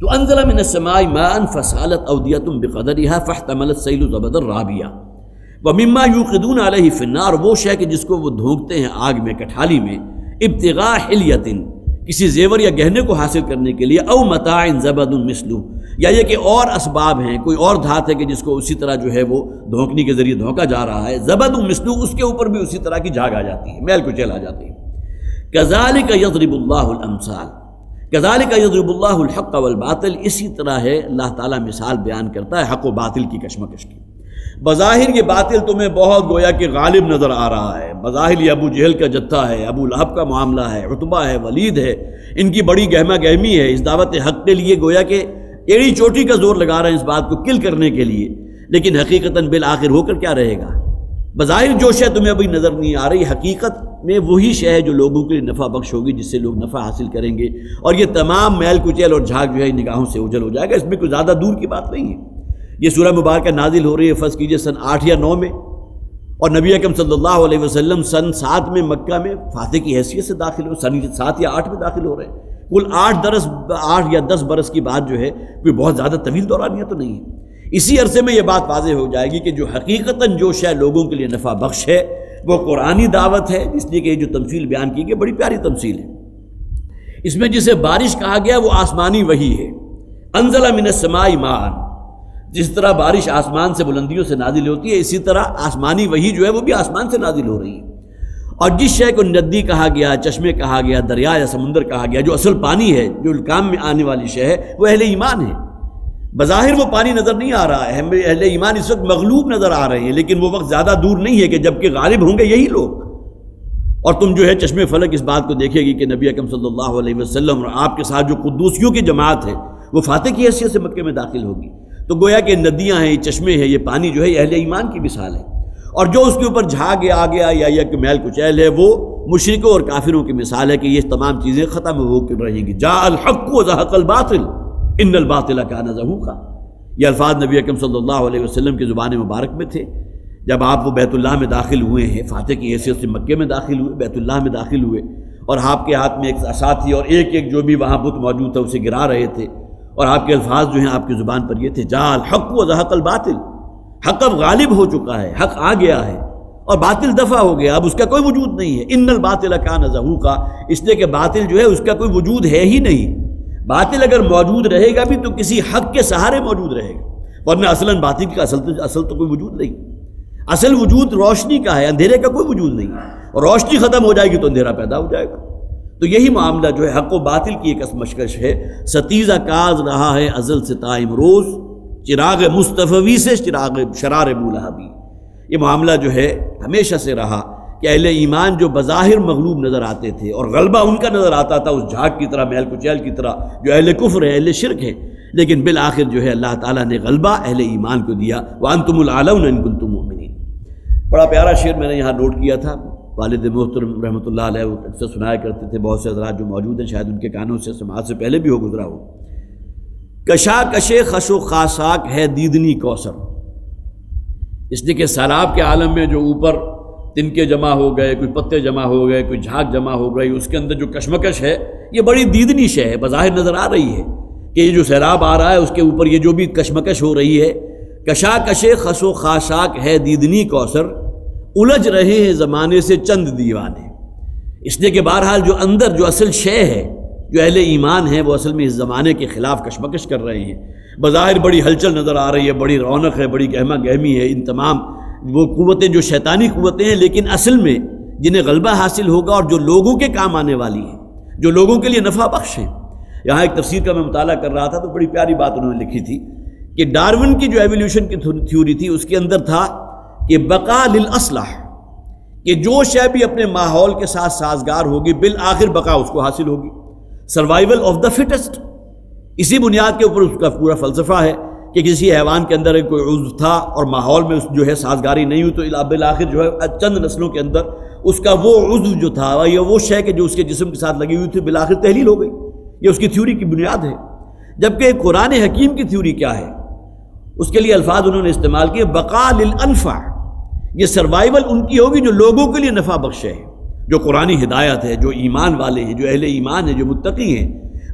تو انزل من السماء ماء فسالت اودیۃ بقدرها فاحتمل السیل زبدا رابیا ومما یوقدون علیہ فی النار، وہ شے کہ جس کو وہ دھونکتے ہیں آگ میں، کٹھالی میں، ابتغاء حلیۃ، کسی زیور یا گہنے کو حاصل کرنے کے لیے، او متاع زبد مثلہ، یا یہ کہ اور اسباب ہیں، کوئی اور دھات ہے کہ جس کو اسی طرح جو ہے وہ دھونکنے کے ذریعے دھونکا جا رہا ہے، زبد مثلہ، اس کے اوپر بھی اسی طرح کی جھاگ آ جاتی ہے، میل کچیل آ جاتی ہے۔ کذالک یضرب اللہ الامثال، کذالک یضرب اللہ الحق والباطل، اسی طرح ہے اللہ تعالیٰ مثال بیان کرتا ہے حق و باطل کی کشمکش کی۔ بظاہر یہ باطل تمہیں بہت گویا کہ غالب نظر آ رہا ہے، بظاہر یہ ابو جہل کا جتھا ہے، ابو لہب کا معاملہ ہے، عتبہ ہے، ولید ہے، ان کی بڑی گہما گہمی ہے اس دعوت حق کے لیے، گویا کہ ایڑی چوٹی کا زور لگا رہے ہیں اس بات کو کل کرنے کے لیے، لیکن حقیقتاً بالآخر ہو کر کیا رہے گا؟ بظاہر جو شے تمہیں ابھی نظر نہیں آ رہی، حقیقت میں وہی شے ہے جو لوگوں کے لیے نفع بخش ہوگی، جس سے لوگ نفع حاصل کریں گے، اور یہ تمام میل کچیل اور جھاگ جو ہے نگاہوں سے اوجھل ہو جائے گا۔ اس میں کوئی زیادہ دور کی بات نہیں ہے۔ یہ سورہ مبارکہ نازل ہو رہی ہے فرض کیجئے سن 8 یا 9 میں، اور نبی اکرم صلی اللہ علیہ وسلم سن 7 میں مکہ میں فاتح کی حیثیت سے داخل ہو، سن 7 یا 8 میں داخل ہو رہے ہیں۔ کل 8 یا 10 برس کی بات جو ہے کوئی بہت زیادہ طویل دورانیہ تو نہیں ہے۔ اسی عرصے میں یہ بات واضح ہو جائے گی کہ جو حقیقتاً جو شے لوگوں کے لیے نفع بخش ہے وہ قرآنی دعوت ہے، اس لیے کہ یہ جو تمثیل بیان کی گئی بڑی پیاری تمثیل ہے۔ اس میں جسے بارش کہا گیا وہ آسمانی وحی ہے، انزل من السماء ماء، جس طرح بارش آسمان سے بلندیوں سے نازل ہوتی ہے، اسی طرح آسمانی وحی جو ہے وہ بھی آسمان سے نازل ہو رہی ہے۔ اور جس شے کو ندی کہا گیا، چشمے کہا گیا، دریا یا سمندر کہا گیا، جو اصل پانی ہے، جو کام میں آنے والی شے ہے، وہ اہل ایمان ہے۔ بظاہر وہ پانی نظر نہیں آ رہا ہے، اہل ایمان اس وقت مغلوب نظر آ رہے ہیں، لیکن وہ وقت زیادہ دور نہیں ہے کہ جب کہ غالب ہوں گے یہی لوگ۔ اور تم جو ہے چشمے فلک اس بات کو دیکھے گی کہ نبی اکرم صلی اللہ علیہ وسلم اور آپ کے ساتھ جو قدوسیوں کی جماعت ہے وہ فاتح کی حیثیت سے مکے میں داخل ہوگی۔ تو گویا کہ ندیاں ہیں، چشمے ہیں، یہ پانی جو ہے یہ اہل ایمان کی مثال ہے، اور جو اس کے اوپر جھاگ آ گیا یا یک میل کچیل ہے وہ مشرکوں اور کافروں کی مثال ہے کہ یہ تمام چیزیں ختم ہو کر رہیں گی۔ جاء الحق وزهق الباطل ان الباطل کان زہوقا، یہ الفاظ نبی اکرم صلی اللہ علیہ وسلم کی زبان مبارک میں تھے جب آپ وہ بیت اللہ میں داخل ہوئے ہیں، فاتح کی حیثیت سے مکے میں داخل ہوئے، بیت اللہ میں داخل ہوئے، اور آپ کے ہاتھ میں ایک ساتھی اور ایک جو بھی وہاں بت موجود تھا اسے گرا رہے تھے، اور آپ کے الفاظ جو ہیں آپ کی زبان پر یہ تھے، جاء الحق وزهق الباطل، حق اب غالب ہو چکا ہے، حق آ گیا ہے اور باطل دفع ہو گیا، اب اس کا کوئی وجود نہیں ہے۔ ان الباطل کان زہوقا، اس لیے کہ باطل جو ہے اس کا کوئی وجود ہے ہی نہیں۔ باطل اگر موجود رہے گا بھی تو کسی حق کے سہارے موجود رہے گا، ورنہ اصلاً باطل کا اصل تو کوئی وجود نہیں۔ اصل وجود روشنی کا ہے، اندھیرے کا کوئی وجود نہیں، اور روشنی ختم ہو جائے گی تو اندھیرا پیدا ہو جائے گا۔ تو یہی معاملہ جو ہے حق و باطل کی ایک کشمکش ہے، ستیزہ کاز رہا ہے ازل سے تا امروز، چراغ مصطفی سے چراغ شرار بولہبی۔ یہ معاملہ جو ہے ہمیشہ سے رہا کہ اہل ایمان جو بظاہر مغلوب نظر آتے تھے اور غلبہ ان کا نظر آتا تھا اس جھاگ کی طرح، میل کچیل کی طرح جو اہل کفر ہے، اہل شرک ہے، لیکن بالآخر جو ہے اللہ تعالیٰ نے غلبہ اہل ایمان کو دیا، وَأَنْتُمُ الْأَعْلَوْنَ إِن كُنتُم مُؤْمِنِينَ۔ بڑا پیارا شعر میں نے یہاں نوٹ کیا تھا، والد محترم رحمۃ اللہ علیہ اکثر سنایا کرتے تھے، بہت سے حضرات جو موجود ہیں شاید ان کے کانوں سے سماعت سے پہلے بھی ہو گزرا ہو۔ کشاکش خش و خاشاک ہے دیدنی کوثر، اس لیے کہ سیلاب کے عالم میں جو اوپر تنکے جمع ہو گئے، کوئی پتے جمع ہو گئے، کوئی جھاگ جمع ہو گئی، اس کے اندر جو کشمکش ہے یہ بڑی دیدنی شے ہے، بظاہر نظر آ رہی ہے کہ یہ جو سیلاب آ رہا ہے اس کے اوپر یہ جو بھی کشمکش ہو رہی ہے۔ کشاکش خش و خاشاک ہے دیدنی کوثر، الجھ رہے ہیں زمانے سے چند دیوانے، اس لیے کہ بہرحال جو اندر جو اصل شے ہے، جو اہل ایمان ہیں، وہ اصل میں اس زمانے کے خلاف کشمکش کر رہے ہیں۔ بظاہر بڑی ہلچل نظر آ رہی ہے، بڑی رونق ہے، بڑی گہما گہمی ہے، ان تمام وہ قوتیں جو شیطانی قوتیں ہیں، لیکن اصل میں جنہیں غلبہ حاصل ہوگا اور جو لوگوں کے کام آنے والی ہیں، جو لوگوں کے لیے نفع بخش ہیں۔ یہاں ایک تفسیر کا میں مطالعہ کر رہا تھا تو بڑی پیاری بات انہوں نے لکھی تھی کہ ڈارون کی جو ایولیوشن کی تھیوری تھی اس کے اندر تھا کہ بقا للاصلح، کہ جو شے بھی اپنے ماحول کے ساتھ سازگار ہوگی بالآخر بقا اس کو حاصل ہوگی، سروائیول آف دا فٹسٹ۔ اسی بنیاد کے اوپر اس کا پورا فلسفہ ہے کہ کسی حیوان کے اندر کوئی عضو تھا اور ماحول میں جو ہے سازگاری نہیں ہوئی تو بالآخر جو ہے چند نسلوں کے اندر اس کا وہ عضو جو تھا یا وہ شے کہ جو اس کے جسم کے ساتھ لگی ہوئی تھی بالآخر تحلیل ہو گئی. یہ اس کی تھیوری کی بنیاد ہے. جبکہ قرآن حکیم کی تھیوری کیا ہے؟ اس کے لیے الفاظ انہوں نے استعمال کیے بقاء للانفع. یہ سروائیول ان کی ہوگی جو لوگوں کے لیے نفع بخش ہے، جو قرآنی ہدایت ہے، جو ایمان والے ہیں، جو اہل ایمان ہیں، جو متقی ہیں.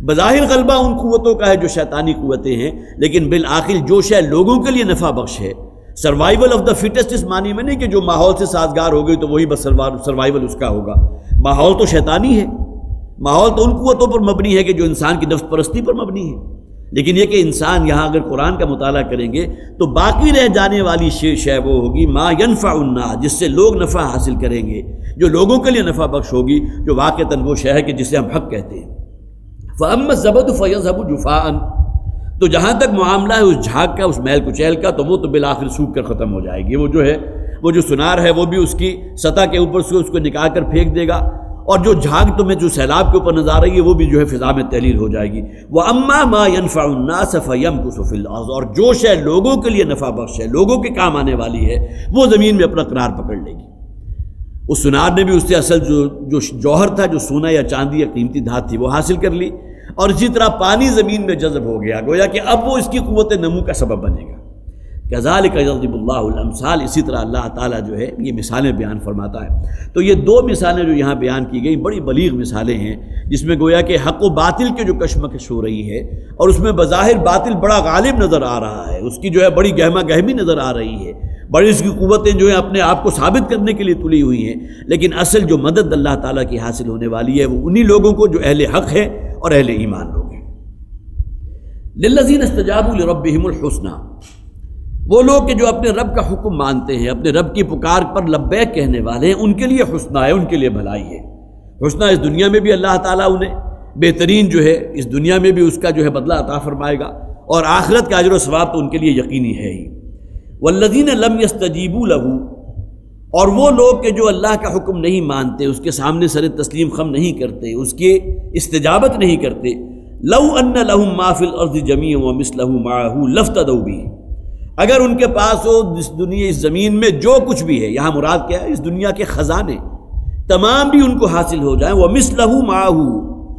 بظاہر غلبہ ان قوتوں کا ہے جو شیطانی قوتیں ہیں، لیکن بالآخر جو شے لوگوں کے لیے نفع بخش ہے، سروائیول آف دا فٹسٹ اس معنی میں نہیں کہ جو ماحول سے سازگار ہو گئی تو وہی بس سروائیول اس کا ہوگا. ماحول تو شیطانی ہے، ماحول تو ان قوتوں پر مبنی ہے کہ جو انسان کی نفس پرستی پر مبنی ہے. لیکن یہ کہ انسان یہاں اگر قرآن کا مطالعہ کریں گے تو باقی رہ جانے والی شے وہ ہوگی ما ینفع الناس، جس سے لوگ نفع حاصل کریں گے، جو لوگوں کے لیے نفع بخش ہوگی، جو واقعتاً وہ شے ہے کہ جسے ہم حق کہتے ہیں. فَأَمَّا الزَّبَدُ فَيَذْهَبُ جُفَاءً، تو جہاں تک معاملہ ہے اس جھاگ کا، اس میل کچیل کا، تو وہ تو بالآخر سوکھ کر ختم ہو جائے گی. وہ جو ہے وہ جو سنار ہے وہ بھی اس کی سطح کے اوپر سے اس کو نکال کر پھینک دے گا، اور جو جھاگ تمہیں جو سیلاب کے اوپر نظر آ رہی ہے وہ بھی جو ہے فضا میں تحلیل ہو جائے گی. وَأَمَّا مَا يَنفَعُ النَّاسَ فَيَمْكُثُ فِي الْأَرْضِ، اور جو شے لوگوں کے لیے نفع بخش ہے، لوگوں کے کام آنے والی ہے، وہ زمین میں اپنا قرار پکڑ لے گی. اس سنار نے بھی اس سے اصل جو جوہر تھا، جو سونا یا چاندی یا قیمتی دھات تھی، وہ حاصل کر لی. اور اسی طرح پانی زمین میں جذب ہو گیا، گویا کہ اب وہ اس کی قوت نمو کا سبب بنے گا. کذالک یضرب اللہ الامثال، اسی طرح اللہ تعالیٰ جو ہے یہ مثالیں بیان فرماتا ہے. تو یہ دو مثالیں جو یہاں بیان کی گئی بڑی بلیغ مثالیں ہیں، جس میں گویا کہ حق و باطل کے جو کشمکش ہو رہی ہے، اور اس میں بظاہر باطل بڑا غالب نظر آ رہا ہے، اس کی جو ہے بڑی گہما گہمی نظر آ رہی ہے، بڑی اس کی قوتیں جو ہیں اپنے آپ کو ثابت کرنے کے لیے تلی ہوئی ہیں. لیکن اصل جو مدد اللہ تعالیٰ کی حاصل ہونے والی ہے وہ انہی لوگوں کو جو اہل حق ہے اور اہل ایمان لوگ ہیں. للذین استجابوا لربہم الحسنی، وہ لوگ کہ جو اپنے رب کا حکم مانتے ہیں، اپنے رب کی پکار پر لبیک کہنے والے ہیں، ان کے لیے حسنہ ہے، ان کے لیے بھلائی ہے. حسنہ اس دنیا میں بھی اللہ تعالیٰ انہیں بہترین جو ہے اس دنیا میں بھی اس کا جو ہے بدلہ عطا فرمائے گا، اور آخرت کا اجر و ثواب تو ان کے لیے یقینی ہے ہی. والذین لم یستجیبوا لہ، اور وہ لوگ کہ جو اللہ کا حکم نہیں مانتے، اس کے سامنے سر تسلیم خم نہیں کرتے، اس کی استجابت نہیں کرتے. لو ان لہم ما فی الارض جمیعا ومثلہ معہ لافتدوا بہ، اگر ان کے پاس ہو اس زمین میں جو کچھ بھی ہے، یہاں مراد کیا ہے؟ اس دنیا کے خزانے تمام بھی ان کو حاصل ہو جائیں، ومثلہ معہ،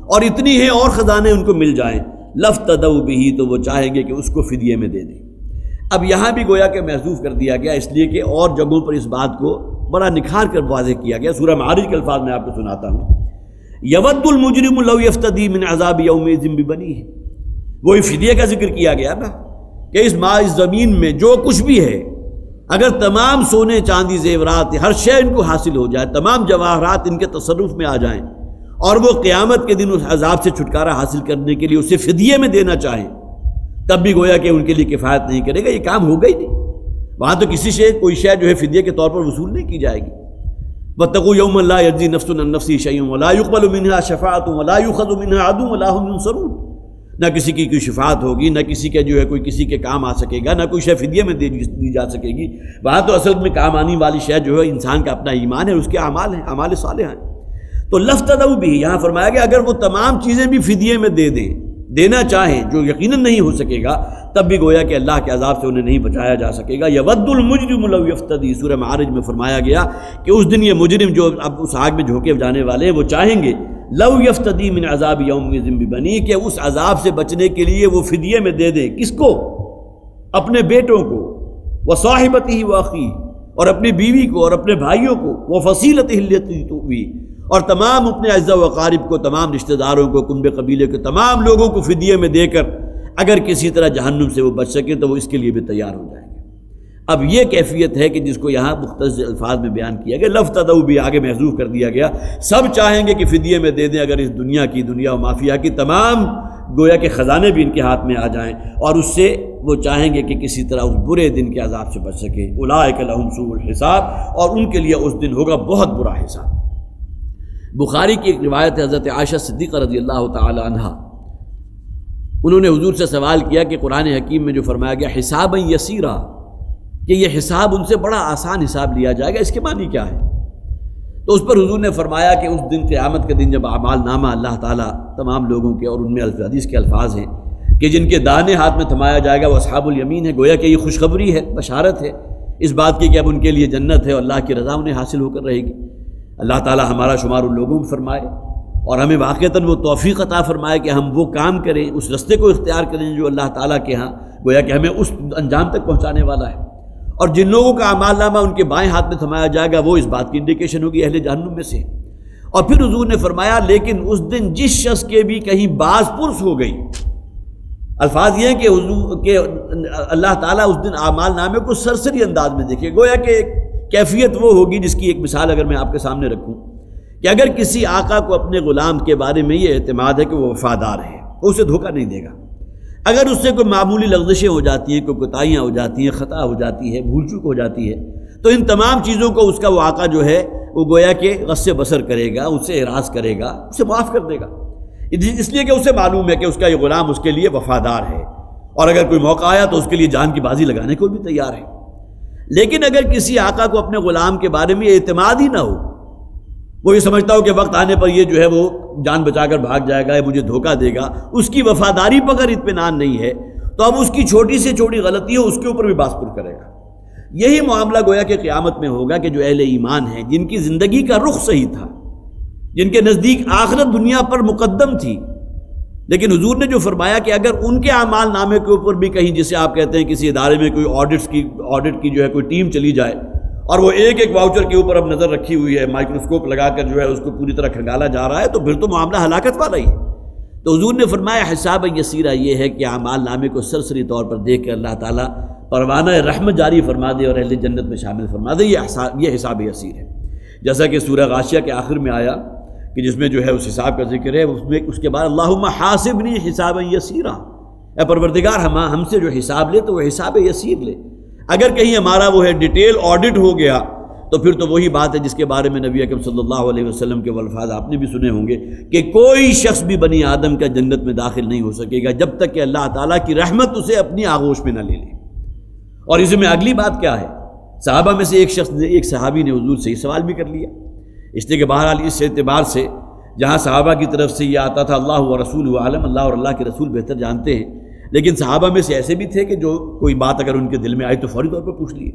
اور اتنی ہیں اور خزانے ان کو مل جائیں، لافتدوا بہ، تو وہ چاہیں گے کہ اس کو فدیے میں دے دیں. اب یہاں بھی گویا کہ محذوف کر دیا گیا، اس لیے کہ اور جگہوں پر اس بات کو بڑا نکھار کر واضح کیا گیا. سورہ معارج کے الفاظ میں آپ کو سناتا ہوں. یود المجرم لو یفتدی من عذاب یومئذ ببنیہ، وہی فدیے کا ذکر کیا گیا نا، کہ اس زمین میں جو کچھ بھی ہے، اگر تمام سونے چاندی زیورات ہر شے ان کو حاصل ہو جائے، تمام جواہرات ان کے تصرف میں آ جائیں، اور وہ قیامت کے دن اس عذاب سے چھٹکارا حاصل کرنے کے لیے اسے فدیے میں دینا چاہیں، تب بھی گویا کہ ان کے لیے کفایت نہیں کرے گا. یہ کام ہوگا ہی نہیں. وہاں تو کسی شے کوئی شے جو ہے فدیے کے طور پر وصول نہیں کی جائے گی. واتقوا یوما لا یجزی نفس عن نفس شیئا ولا یقبل منها شفاعۃ ولا یؤخذ منها عدل ولا هم ينصرون. نہ کسی کی کوئی شفاعت ہوگی، نہ کسی کے جو ہے کوئی کسی کے کام آ سکے گا، نہ کوئی شے فدیے میں دی جا سکے گی. وہاں تو اصل میں کام آنے والی شے جو ہے انسان کا اپنا ایمان ہے، اس کے اعمال ہیں، اعمال صالحہ ہیں. تو لافتدوا بہ، یہاں فرمایا گیا اگر وہ تمام چیزیں بھی فدیے میں دے دیں، دینا چاہیں، جو یقیناً نہیں ہو سکے گا، تب بھی گویا کہ اللہ کے عذاب سے انہیں نہیں بچایا جا سکے گا. یود المجرم لو یفتدی، سورہ معارج میں فرمایا گیا کہ اس دن یہ مجرم جو اب اس آگ میں جھونکے جانے والے ہیں، وہ چاہیں گے لو یفتدی من عذاب یومئذ ببنیہ، کہ اس عذاب سے بچنے کے لیے وہ فدیے میں دے دیں. کس کو؟ اپنے بیٹوں کو، وصاحبتہ واخیہ، اور اپنی بیوی کو اور اپنے بھائیوں کو، وفصیلتہ التی تؤویہ، اور تمام اپنے اعزاء و اقارب کو، تمام رشتہ داروں کو، کنبے قبیلے کے تمام لوگوں کو فدیے میں دے کر اگر کسی طرح جہنم سے وہ بچ سکیں تو وہ اس کے لیے بھی تیار ہو جائیں گے. اب یہ کیفیت ہے کہ جس کو یہاں مختصر الفاظ میں بیان کیا گیا. لافتدوا بھی آگے محذوف کر دیا گیا. سب چاہیں گے کہ فدیے میں دے دیں اگر اس دنیا و مافیا کی تمام گویا کہ خزانے بھی ان کے ہاتھ میں آ جائیں، اور اس سے وہ چاہیں گے کہ کسی طرح اس برے دن کے عذاب سے بچ سکیں. اولئک لہم سوء الحساب، اور ان کے لیے اس دن ہوگا بہت برا حساب. بخاری کی ایک روایت ہے، حضرت عائشہ صدیقہ رضی اللہ تعالی عنہا، انہوں نے حضور سے سوال کیا کہ قرآن حکیم میں جو فرمایا گیا حسابا یسیرا، کہ یہ حساب ان سے بڑا آسان حساب لیا جائے گا، اس کے معنی کیا ہے؟ تو اس پر حضور نے فرمایا کہ اس دن قیامت کے دن جب اعمال نامہ اللہ تعالیٰ تمام لوگوں کے، اور ان میں حدیث کے الفاظ ہیں کہ جن کے داہنے ہاتھ میں تھمایا جائے گا وہ اصحاب الیمین ہے۔ گویا کہ یہ خوشخبری ہے، بشارت ہے اس بات کی کہ اب ان کے لیے جنت ہے اور اللہ کی رضا انہیں حاصل ہو کر رہے گی۔ اللہ تعالی ہمارا شمار ان لوگوں میں فرمائے اور ہمیں واقعتاً وہ توفیق عطا فرمائے کہ ہم وہ کام کریں، اس رستے کو اختیار کریں جو اللہ تعالیٰ کے ہاں گویا کہ ہمیں اس انجام تک پہنچانے والا ہے۔ اور جن لوگوں کا اعمال نامہ ان کے بائیں ہاتھ میں تھمایا جائے گا وہ اس بات کی انڈیکیشن ہوگی اہل جہنم میں سے۔ اور پھر حضور نے فرمایا لیکن اس دن جس شخص کے بھی کہیں باز پرس ہو گئی، الفاظ یہ ہیں کہ حضور کہ اللہ تعالیٰ اس دن اعمال نامے کو سرسری انداز میں دیکھے۔ گویا کہ ایک کیفیت وہ ہوگی جس کی ایک مثال اگر میں آپ کے سامنے رکھوں کہ اگر کسی آقا کو اپنے غلام کے بارے میں یہ اعتماد ہے کہ وہ وفادار ہے، وہ اسے دھوکہ نہیں دے گا، اگر اس سے کوئی معمولی لغزشیں ہو جاتی ہیں، کوئی کوتاہیاں ہو جاتی ہیں، خطا ہو جاتی ہے، بھول چوک ہو جاتی ہے، تو ان تمام چیزوں کو اس کا وہ آقا جو ہے وہ گویا کہ غص بصر کرے گا، اس سے اعراض کرے گا، اسے معاف کر دے گا، اس لیے کہ اسے معلوم ہے کہ اس کا یہ غلام اس کے لیے وفادار ہے اور اگر کوئی موقع آیا تو اس کے لیے جان کی بازی لگانے کو بھی تیار ہے۔ لیکن اگر کسی آقا کو اپنے غلام کے بارے میں اعتماد ہی نہ ہو، وہ یہ سمجھتا ہو کہ وقت آنے پر یہ جو ہے وہ جان بچا کر بھاگ جائے گا یا مجھے دھوکہ دے گا، اس کی وفاداری پر اگر اطمینان نہیں ہے تو اب اس کی چھوٹی سے چھوٹی غلطی ہو اس کے اوپر بھی باس پر کرے گا۔ یہی معاملہ گویا کہ قیامت میں ہوگا کہ جو اہل ایمان ہیں، جن کی زندگی کا رخ صحیح تھا، جن کے نزدیک آخرت دنیا پر مقدم تھی، لیکن حضور نے جو فرمایا کہ اگر ان کے اعمال نامے کے اوپر بھی کہیں جسے آپ کہتے ہیں کسی ادارے میں کوئی آڈٹ کی جو ہے کوئی ٹیم چلی جائے اور وہ ایک ایک واؤچر کے اوپر اب نظر رکھی ہوئی ہے، مائکروسکوپ لگا کر جو ہے اس کو پوری طرح کھنگالا جا رہا ہے، تو پھر تو معاملہ ہلاکت والا ہی ہے۔ تو حضور نے فرمایا حساب یسیرہ یہ ہے کہ اعمال نامے کو سرسری طور پر دیکھ کر اللہ تعالیٰ پروانہ رحمت جاری فرما دے اور اہل جنت میں شامل فرما دے، یہ حساب یسیر ہے۔ جیسا کہ سورہ غاشیہ کے آخر میں آیا کہ جس میں جو ہے اس حساب کا ذکر ہے، اس کے بعد اللہم حاسبنی حسابا یسیرا، اے پروردگار ہم سے جو حساب لے تو وہ حساب یسیر لے۔ اگر کہیں ہمارا وہ ہے ڈیٹیل آڈٹ ہو گیا تو پھر تو وہی بات ہے جس کے بارے میں نبی اکرم صلی اللہ علیہ وسلم کے الفاظ آپ نے بھی سنے ہوں گے کہ کوئی شخص بھی بنی آدم کا جنت میں داخل نہیں ہو سکے گا جب تک کہ اللہ تعالیٰ کی رحمت اسے اپنی آغوش میں نہ لے لے۔ اور اس میں اگلی بات کیا ہے، صحابہ میں سے ایک صحابی نے حضور سے یہ سوال بھی کر لیا، اس لیے کہ بہرحال اس اعتبار سے جہاں صحابہ کی طرف سے یہ آتا تھا اللہ و رسول عالم، اللہ اور اللہ کے رسول بہتر جانتے ہیں، لیکن صحابہ میں سے ایسے بھی تھے کہ جو کوئی بات اگر ان کے دل میں آئی تو فوری طور پر پوچھ لیے۔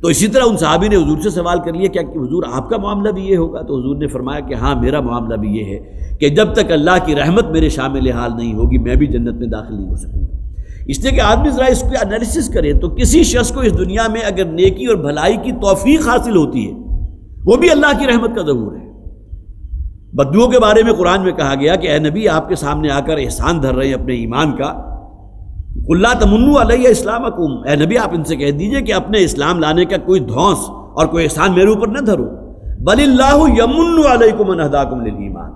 تو اسی طرح ان صحابی نے حضور سے سوال کر لیا کیا حضور آپ کا معاملہ بھی یہ ہوگا؟ تو حضور نے فرمایا کہ ہاں میرا معاملہ بھی یہ ہے کہ جب تک اللہ کی رحمت میرے شامل حال نہیں ہوگی میں بھی جنت میں داخل نہیں ہو سکوں گا۔ اس لیے کہ آدمی ذرا اس کو انالیسس کرے تو کسی شخص کو اس دنیا میں اگر نیکی اور بھلائی کی توفیق حاصل ہوتی ہے وہ بھی اللہ کی رحمت کا ظہور ہے۔ بدوؤں کے بارے میں قرآن میں کہا گیا کہ اے نبی آپ کے سامنے آ کر احسان دھر رہے ہیں اپنے ایمان کا، قُل لَا تَمُنُّوا عَلَيَّ إِسْلَامَكُمْ، اے نبی آپ ان سے کہہ دیجئے کہ اپنے اسلام لانے کا کوئی دھونس اور کوئی احسان میرے اوپر نہ دھرو، بَلِ اللَّهُ يَمُنُّ عَلَيْكُمْ أَنْ هَدَاكُمْ لِلْإِيمَانِ،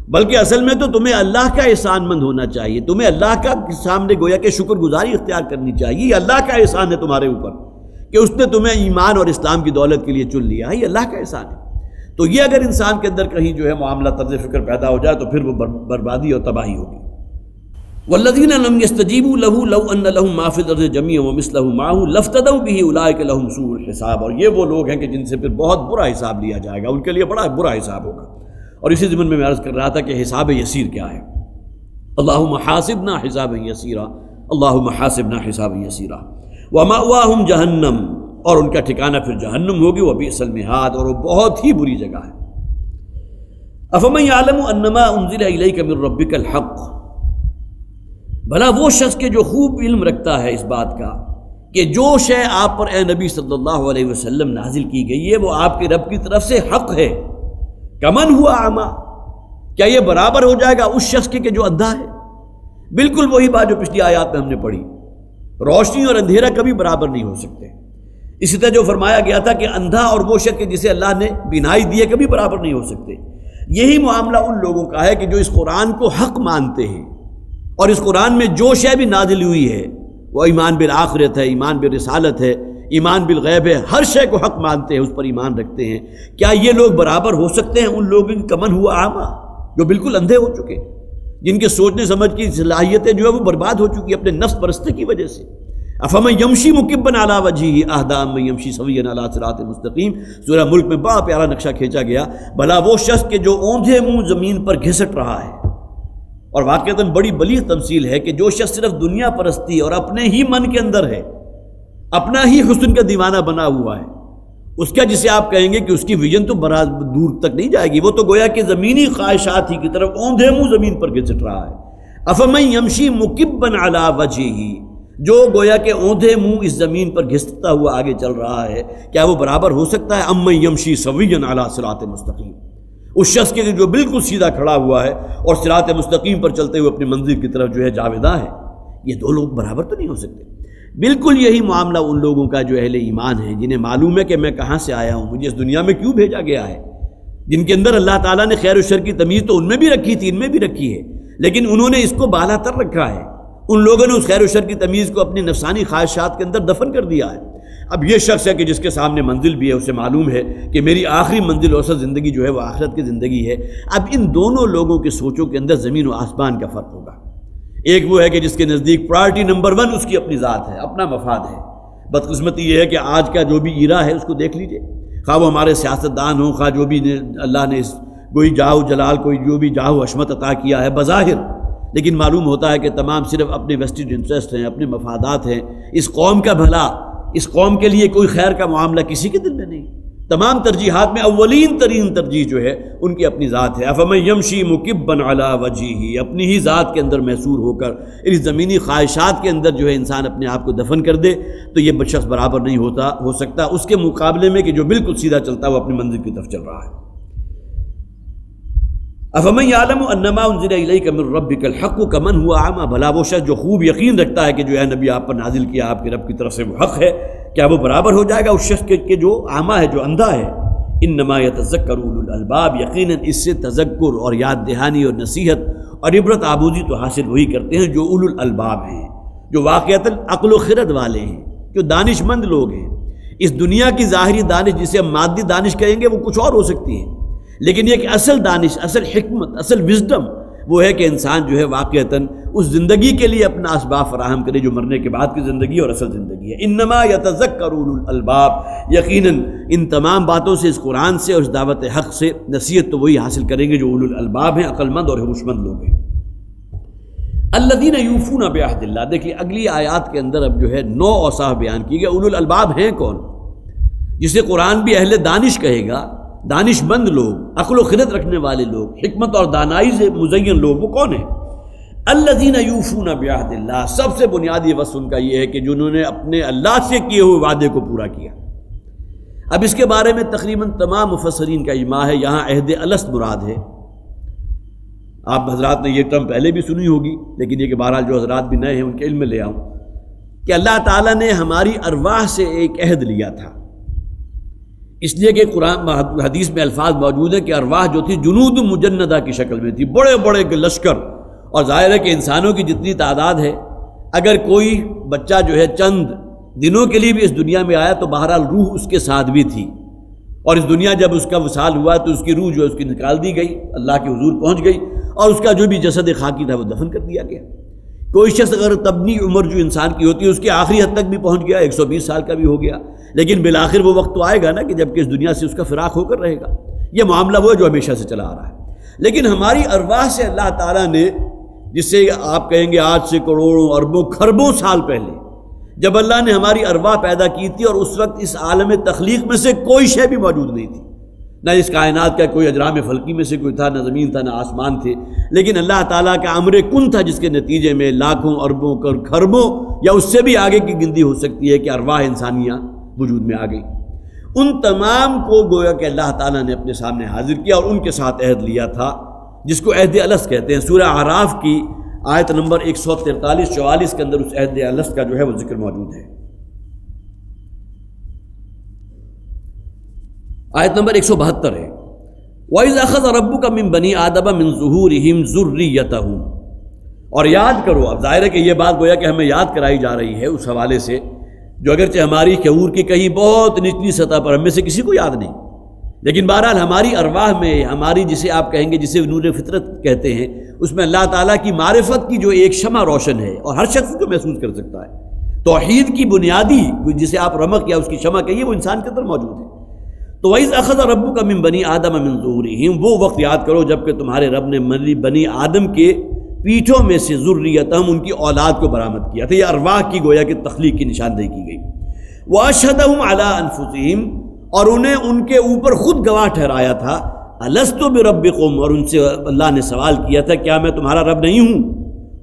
بلکہ اصل میں تو تمہیں اللہ کا احسان مند ہونا چاہیے، تمہیں اللہ کا سامنے گویا کہ شکر گزاری اختیار کرنی چاہیے، یہ اللہ کا احسان ہے تمہارے اوپر کہ اس نے تمہیں ایمان اور اسلام کی دولت کے لیے چن لیا ہے، یہ اللہ کا احسان ہے۔ تو یہ اگر انسان کے اندر کہیں جو ہے معاملہ طرز فکر پیدا ہو جائے تو پھر وہ بربادی اور تباہی ہوگی۔ والذین لم یستجیبوا له لو ان لهم ما فی الارض جميعا ومثله معه لافتدوا به اولئک لهم سوء الحساب، اور یہ وہ لوگ ہیں کہ جن سے پھر بہت برا حساب لیا جائے گا، ان کے لیے بڑا برا حساب ہوگا۔ اور اسی ضمن میں عرض کر رہا تھا کہ حساب یسیر کیا ہے، اللہم حاسبنا حسابا یسیرا، اللہم حاسبنا حسابا یسیرا، ومأواہم جہنم، اور ان کا ٹھکانہ پھر جہنم ہوگی، وبئس المہاد، اور وہ بہت ہی بری جگہ ہے۔ افمن یعلم انما انزل الیک من ربک الحق، بھلا وہ شخص کے جو خوب علم رکھتا ہے اس بات کا کہ جو شے آپ پر اے نبی صلی اللہ علیہ وسلم نازل کی گئی ہے وہ آپ کے رب کی طرف سے حق ہے، کمن ہوا اعمیٰ، کیا یہ برابر ہو جائے گا اس شخص کے کہ جو اندھا ہے؟ بالکل وہی بات جو پچھلی آیات میں ہم نے پڑھی، روشنی اور اندھیرا کبھی برابر نہیں ہو سکتے۔ اسی طرح جو فرمایا گیا تھا کہ اندھا اور وہ شخص جسے اللہ نے بینائی دی ہے کبھی برابر نہیں ہو سکتے۔ یہی معاملہ ان لوگوں کا ہے کہ جو اس قرآن کو حق مانتے ہیں اور اس قرآن میں جو شے بھی نازل ہوئی ہے وہ ایمان بالآخرت ہے، ایمان بالرسالت ہے، ایمان بالغیب ہے، ہر شے کو حق مانتے ہیں، اس پر ایمان رکھتے ہیں، کیا یہ لوگ برابر ہو سکتے ہیں ان لوگوں کی کمن ہوا اعمیٰ جو بالکل اندھے ہو چکے، جن کے سوچنے سمجھ کی صلاحیتیں جو ہے وہ برباد ہو چکی اپنے نفس پرستی کی وجہ سے؟ افمن یمشی مکبا علی وجہہ اہدی ممن یمشی سویا علی صراط مستقیم، سورہ ملک میں بڑا پیارا نقشہ کھینچا گیا، بھلا وہ شخص کہ جو اوندھے منہ زمین پر گھسٹ رہا ہے اور واقعتاً بڑی بلیغ تمثیل ہے کہ جو شخص صرف دنیا پرستی اور اپنے ہی من کے اندر ہے، اپنا ہی حسن کا دیوانہ بنا ہوا ہے، اس کا جسے آپ کہیں گے کہ اس کی ویژن تو برا دور تک نہیں جائے گی، وہ تو گویا کہ زمینی خواہشات ہی کی طرف اوندھے منہ زمین پر گھسٹ رہا ہے۔ افمن یمشی مکبا علی وجہہ، جو گویا کہ اوندھے منہ اس زمین پر گھستا ہوا آگے چل رہا ہے، کیا وہ برابر ہو سکتا ہے امن یمشی سویا علی صراط مستقیم، اس شخص کے جو بالکل سیدھا کھڑا ہوا ہے اور صراط مستقیم پر چلتے ہوئے اپنی منزل کی طرف جو ہے جاوداں ہے؟ یہ دو لوگ برابر تو نہیں ہو سکتے۔ بالکل یہی معاملہ ان لوگوں کا جو اہل ایمان ہے، جنہیں معلوم ہے کہ میں کہاں سے آیا ہوں، مجھے اس دنیا میں کیوں بھیجا گیا ہے، جن کے اندر اللہ تعالیٰ نے خیر و شر کی تمیز تو ان میں بھی رکھی تھی، ان میں بھی رکھی ہے، لیکن انہوں نے اس کو بالا تر رکھا ہے۔ ان لوگوں نے اس خیر و شر کی تمیز کو اپنی نفسانی خواہشات کے اندر دفن کر دیا ہے۔ اب یہ شخص ہے کہ جس کے سامنے منزل بھی ہے، اسے معلوم ہے کہ میری آخری منزل اوسط زندگی جو ہے وہ آخرت کی زندگی ہے۔ اب ان دونوں لوگوں کی سوچوں کے اندر زمین و آسمان کا فرق ہوگا۔ ایک وہ ہے کہ جس کے نزدیک پرائرٹی نمبر 1 اس کی اپنی ذات ہے، اپنا مفاد ہے۔ بدقسمتی یہ ہے کہ آج کا جو بھی ایرا ہے اس کو دیکھ لیجئے، خواہ وہ ہمارے سیاستدان ہوں، خواہ جو بھی اللہ نے کوئی جاہ و جلال، کوئی جو بھی جاہ و عظمت عطا کیا ہے بظاہر، لیکن معلوم ہوتا ہے کہ تمام صرف اپنے ویسٹڈ انٹرسٹ ہیں، اپنے مفادات ہیں۔ اس قوم کا بھلا، اس قوم کے لیے کوئی خیر کا معاملہ کسی کے دل میں نہیں۔ تمام ترجیحات میں اولین ترین ترجیح جو ہے ان کی اپنی ذات ہے۔ افمن یمشی مکبا علی وجہہ، اپنی ہی ذات کے اندر محصور ہو کر اس زمینی خواہشات کے اندر جو ہے انسان اپنے آپ کو دفن کر دے تو یہ شخص برابر نہیں ہو سکتا اس کے مقابلے میں کہ جو بالکل سیدھا چلتا ہے وہ اپنی منزل کی طرف چل رہا ہے۔ افمن یعلم انما انزل الیک من ربک الحق کمن هو اعمی، بھلا وہ شخص جو خوب یقین رکھتا ہے کہ جو ہے نبی آپ پر نازل کیا آپ کے رب کی طرف سے وہ حق ہے، کیا وہ برابر ہو جائے گا اس شخص کے جو اعمیٰ ہے، جو اندھا ہے؟ انما یتذکر اولو الالباب، یقیناً اس سے تذکر اور یاد دہانی اور نصیحت اور عبرت آموزی تو حاصل وہی کرتے ہیں جو اولو الالباب ہیں، جو واقعتاً عقل و خرد والے ہیں، جو دانش مند لوگ ہیں۔ اس دنیا کی ظاہری دانش جسے ہم مادی دانش کہیں گے وہ کچھ اور ہو سکتی ہے، لیکن یہ کہ اصل دانش، اصل حکمت، اصل وزڈم وہ ہے کہ انسان جو ہے واقعتاً اس زندگی کے لیے اپنا اسباب فراہم کرے جو مرنے کے بعد کی زندگی اور اصل زندگی ہے۔ انما یتذکر اولو الالباب، یقیناً ان تمام باتوں سے، اس قرآن سے اور اس دعوت حق سے نصیحت تو وہی حاصل کریں گے جو اولو الالباب ہیں، عقل مند اور ہوش مند لوگ ہیں۔ الذین یوفون بعہد اللہ، دیکھیے اگلی آیات کے اندر اب جو ہے 9 اوصاف بیان کی گئے۔ اولو الالباب ہیں کون؟ جسے قرآن بھی اہل دانش کہے گا، دانش مند لوگ، عقل و خرد رکھنے والے لوگ، حکمت اور دانائی سے مزین لوگ، وہ کون ہیں؟ الذین یوفون بعہد اللہ، سب سے بنیادی وصف ان کا یہ ہے کہ جنہوں نے اپنے اللہ سے کیے ہوئے وعدے کو پورا کیا۔ اب اس کے بارے میں تقریباً تمام مفسرین کا اجماع ہے، یہاں عہد الست مراد ہے۔ آپ حضرات نے یہ ٹرم پہلے بھی سنی ہوگی، لیکن یہ کہ بہرحال جو حضرات بھی نئے ہیں ان کے علم میں لے آؤں کہ اللہ تعالیٰ نے ہماری ارواح سے ایک عہد لیا تھا، اس لیے کہ قرآن حدیث میں الفاظ موجود ہیں کہ ارواح جو تھی جنود مجندہ کی شکل میں تھی، بڑے بڑے لشکر، اور ظاہر ہے کہ انسانوں کی جتنی تعداد ہے، اگر کوئی بچہ جو ہے چند دنوں کے لیے بھی اس دنیا میں آیا تو بہرحال روح اس کے ساتھ بھی تھی، اور اس دنیا جب اس کا وصال ہوا تو اس کی روح جو ہے اس کی نکال دی گئی، اللہ کے حضور پہنچ گئی، اور اس کا جو بھی جسد خاکی تھا وہ دفن کر دیا گیا۔ کوئی شخص اگر تبنی عمر جو انسان کی ہوتی ہے اس کی آخری حد تک بھی پہنچ گیا، 120 سال کا بھی ہو گیا، لیکن بالآخر وہ وقت تو آئے گا نا کہ جب کہ اس دنیا سے اس کا فراق ہو کر رہے گا۔ یہ معاملہ وہ ہے جو ہمیشہ سے چلا آ رہا ہے۔ لیکن ہماری ارواح سے اللہ تعالیٰ نے، جسے آپ کہیں گے آج سے کروڑوں اربوں کھربوں سال پہلے جب اللہ نے ہماری ارواح پیدا کی تھی، اور اس وقت اس عالم تخلیق میں سے کوئی شے بھی موجود نہیں تھی، نہ اس کائنات کا کوئی اجرام فلکی میں سے کوئی تھا، نہ زمین تھا، نہ آسمان تھے، لیکن اللہ تعالیٰ کا امر کن تھا جس کے نتیجے میں لاکھوں اربوں کھربوں یا اس سے بھی آگے کی گنتی ہو سکتی ہے کہ ارواح انسانیہ وجود میں آ گئی۔ ان تمام کو گویا کہ اللہ تعالیٰ نے اپنے سامنے حاضر کیا اور ان کے ساتھ عہد لیا تھا، جس کو عہد الست کہتے ہیں۔ سورہ اعراف کی آیت نمبر 143-44 کے اندر اس عہد الست کا جو ہے وہ ذکر موجود ہے۔ آیت نمبر 172 ہے، وَإِذْ أَخَذَ رَبُّكَ مِن بَنِي آدَمَ مِن ظُهُورِهِمْ ذُرِّيَّتَهُمْ، اور یاد کرو، اب ظاہر ہے کہ یہ بات گویا کہ ہمیں یاد کرائی جا رہی ہے اس حوالے سے جو اگرچہ ہماری شعور کی کہیں بہت نچلی سطح پر ہم میں سے کسی کو یاد نہیں، لیکن بہرحال ہماری ارواح میں، ہماری جسے آپ کہیں گے جسے نور فطرت کہتے ہیں، اس میں اللہ تعالیٰ کی معرفت کی جو ایک شمع روشن ہے اور ہر شخص کو محسوس کر سکتا ہے۔ توحید کی بنیادی جسے آپ رمق یا اس کی شمع کہیے وہ انسان کے اندر موجود ہے۔ تو وَإِذْ أَخَذَ رَبُّكَ مِن بَنِي آدَمَ مِن ظُهُورِهِمْ، وہ وقت یاد کرو جب کہ تمہارے رب نے بنی آدم کے پیٹھوں میں سے ذریتہم ان کی اولاد کو برآمد کیا تھا. یہ ارواح کی گویا کہ تخلیق کی نشاندہی کی گئی. واشہدہم علی انفسہم اور انہیں ان کے اوپر خود گواہ ٹھہرایا تھا. الست بربکم اور ان سے اللہ نے سوال کیا تھا کیا میں تمہارا رب نہیں ہوں؟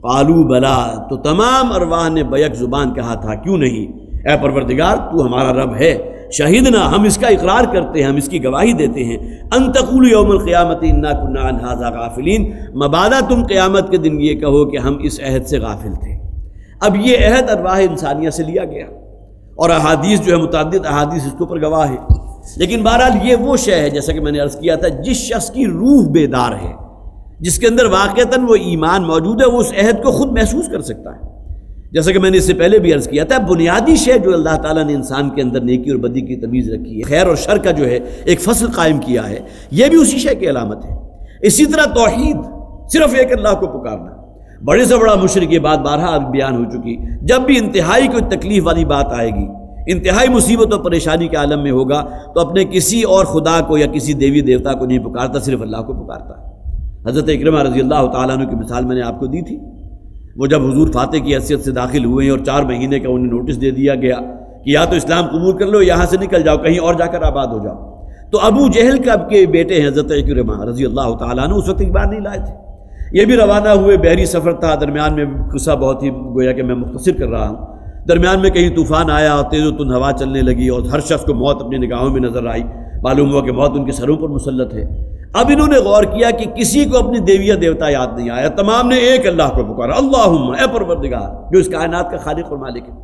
قالوا بلا تو تمام ارواح نے بیک زبان کہا تھا کیوں نہیں اے پروردگار تو ہمارا رب ہے. شہیدنا ہم اس کا اقرار کرتے ہیں ہم اس کی گواہی دیتے ہیں. ان تقولوا یوم القیامت انا کنا عن ھذا غافلین مبادا تم قیامت کے دن یہ کہو کہ ہم اس عہد سے غافل تھے. اب یہ عہد ارواح انسانیہ سے لیا گیا اور احادیث جو ہے متعدد احادیث اس کے اوپر گواہ ہے. لیکن بہرحال یہ وہ شے ہے جیسا کہ میں نے عرض کیا تھا جس شخص کی روح بیدار ہے جس کے اندر واقعتاً وہ ایمان موجود ہے وہ اس عہد کو خود محسوس کر سکتا ہے. جیسا کہ میں نے اس سے پہلے بھی عرض کیا تھا بنیادی شے جو اللہ تعالیٰ نے انسان کے اندر نیکی اور بدی کی تمیز رکھی ہے خیر اور شر کا جو ہے ایک فصل قائم کیا ہے یہ بھی اسی شے کی علامت ہے. اسی طرح توحید صرف ایک اللہ کو پکارنا بڑے سے بڑا مشرک یہ بات بارہا بیان ہو چکی. جب بھی انتہائی کوئی تکلیف والی بات آئے گی انتہائی مصیبت اور پریشانی کے عالم میں ہوگا تو اپنے کسی اور خدا کو یا کسی دیوی دیوتا کو نہیں پکارتا صرف اللہ کو پکارتا ہے. حضرت اکرمہ رضی اللہ تعالیٰ عنہ کی مثال میں نے آپ کو دی تھی. وہ جب حضور فاتح کی حیثیت سے داخل ہوئے ہیں اور 4 مہینے کا انہیں نوٹس دے دیا گیا کہ یا تو اسلام قبول کر لو یہاں سے نکل جاؤ کہیں اور جا کر آباد ہو جاؤ. تو ابو جہل کا کے بیٹے ہیں حضرت اکرمہ رضی اللہ تعالیٰ عنہ اس وقت ایمان نہیں لائے تھے. یہ بھی روانہ ہوئے بحری سفر تھا. درمیان میں قصہ بہت ہی گویا کہ میں مختصر کر رہا ہوں. درمیان میں کہیں طوفان آیا اور تیز و تند ہوا چلنے لگی اور ہر شخص کو موت اپنی نگاہوں میں نظر آئی. معلوم ہوا کہ موت ان کے سروں پر مسلط ہے. اب انہوں نے غور کیا کہ کسی کو اپنی دیویہ دیوتا یاد نہیں آیا. تمام نے ایک اللہ کو پکارا اللہم اے پروردگار جو اس کائنات کا خالق اور مالک ہے.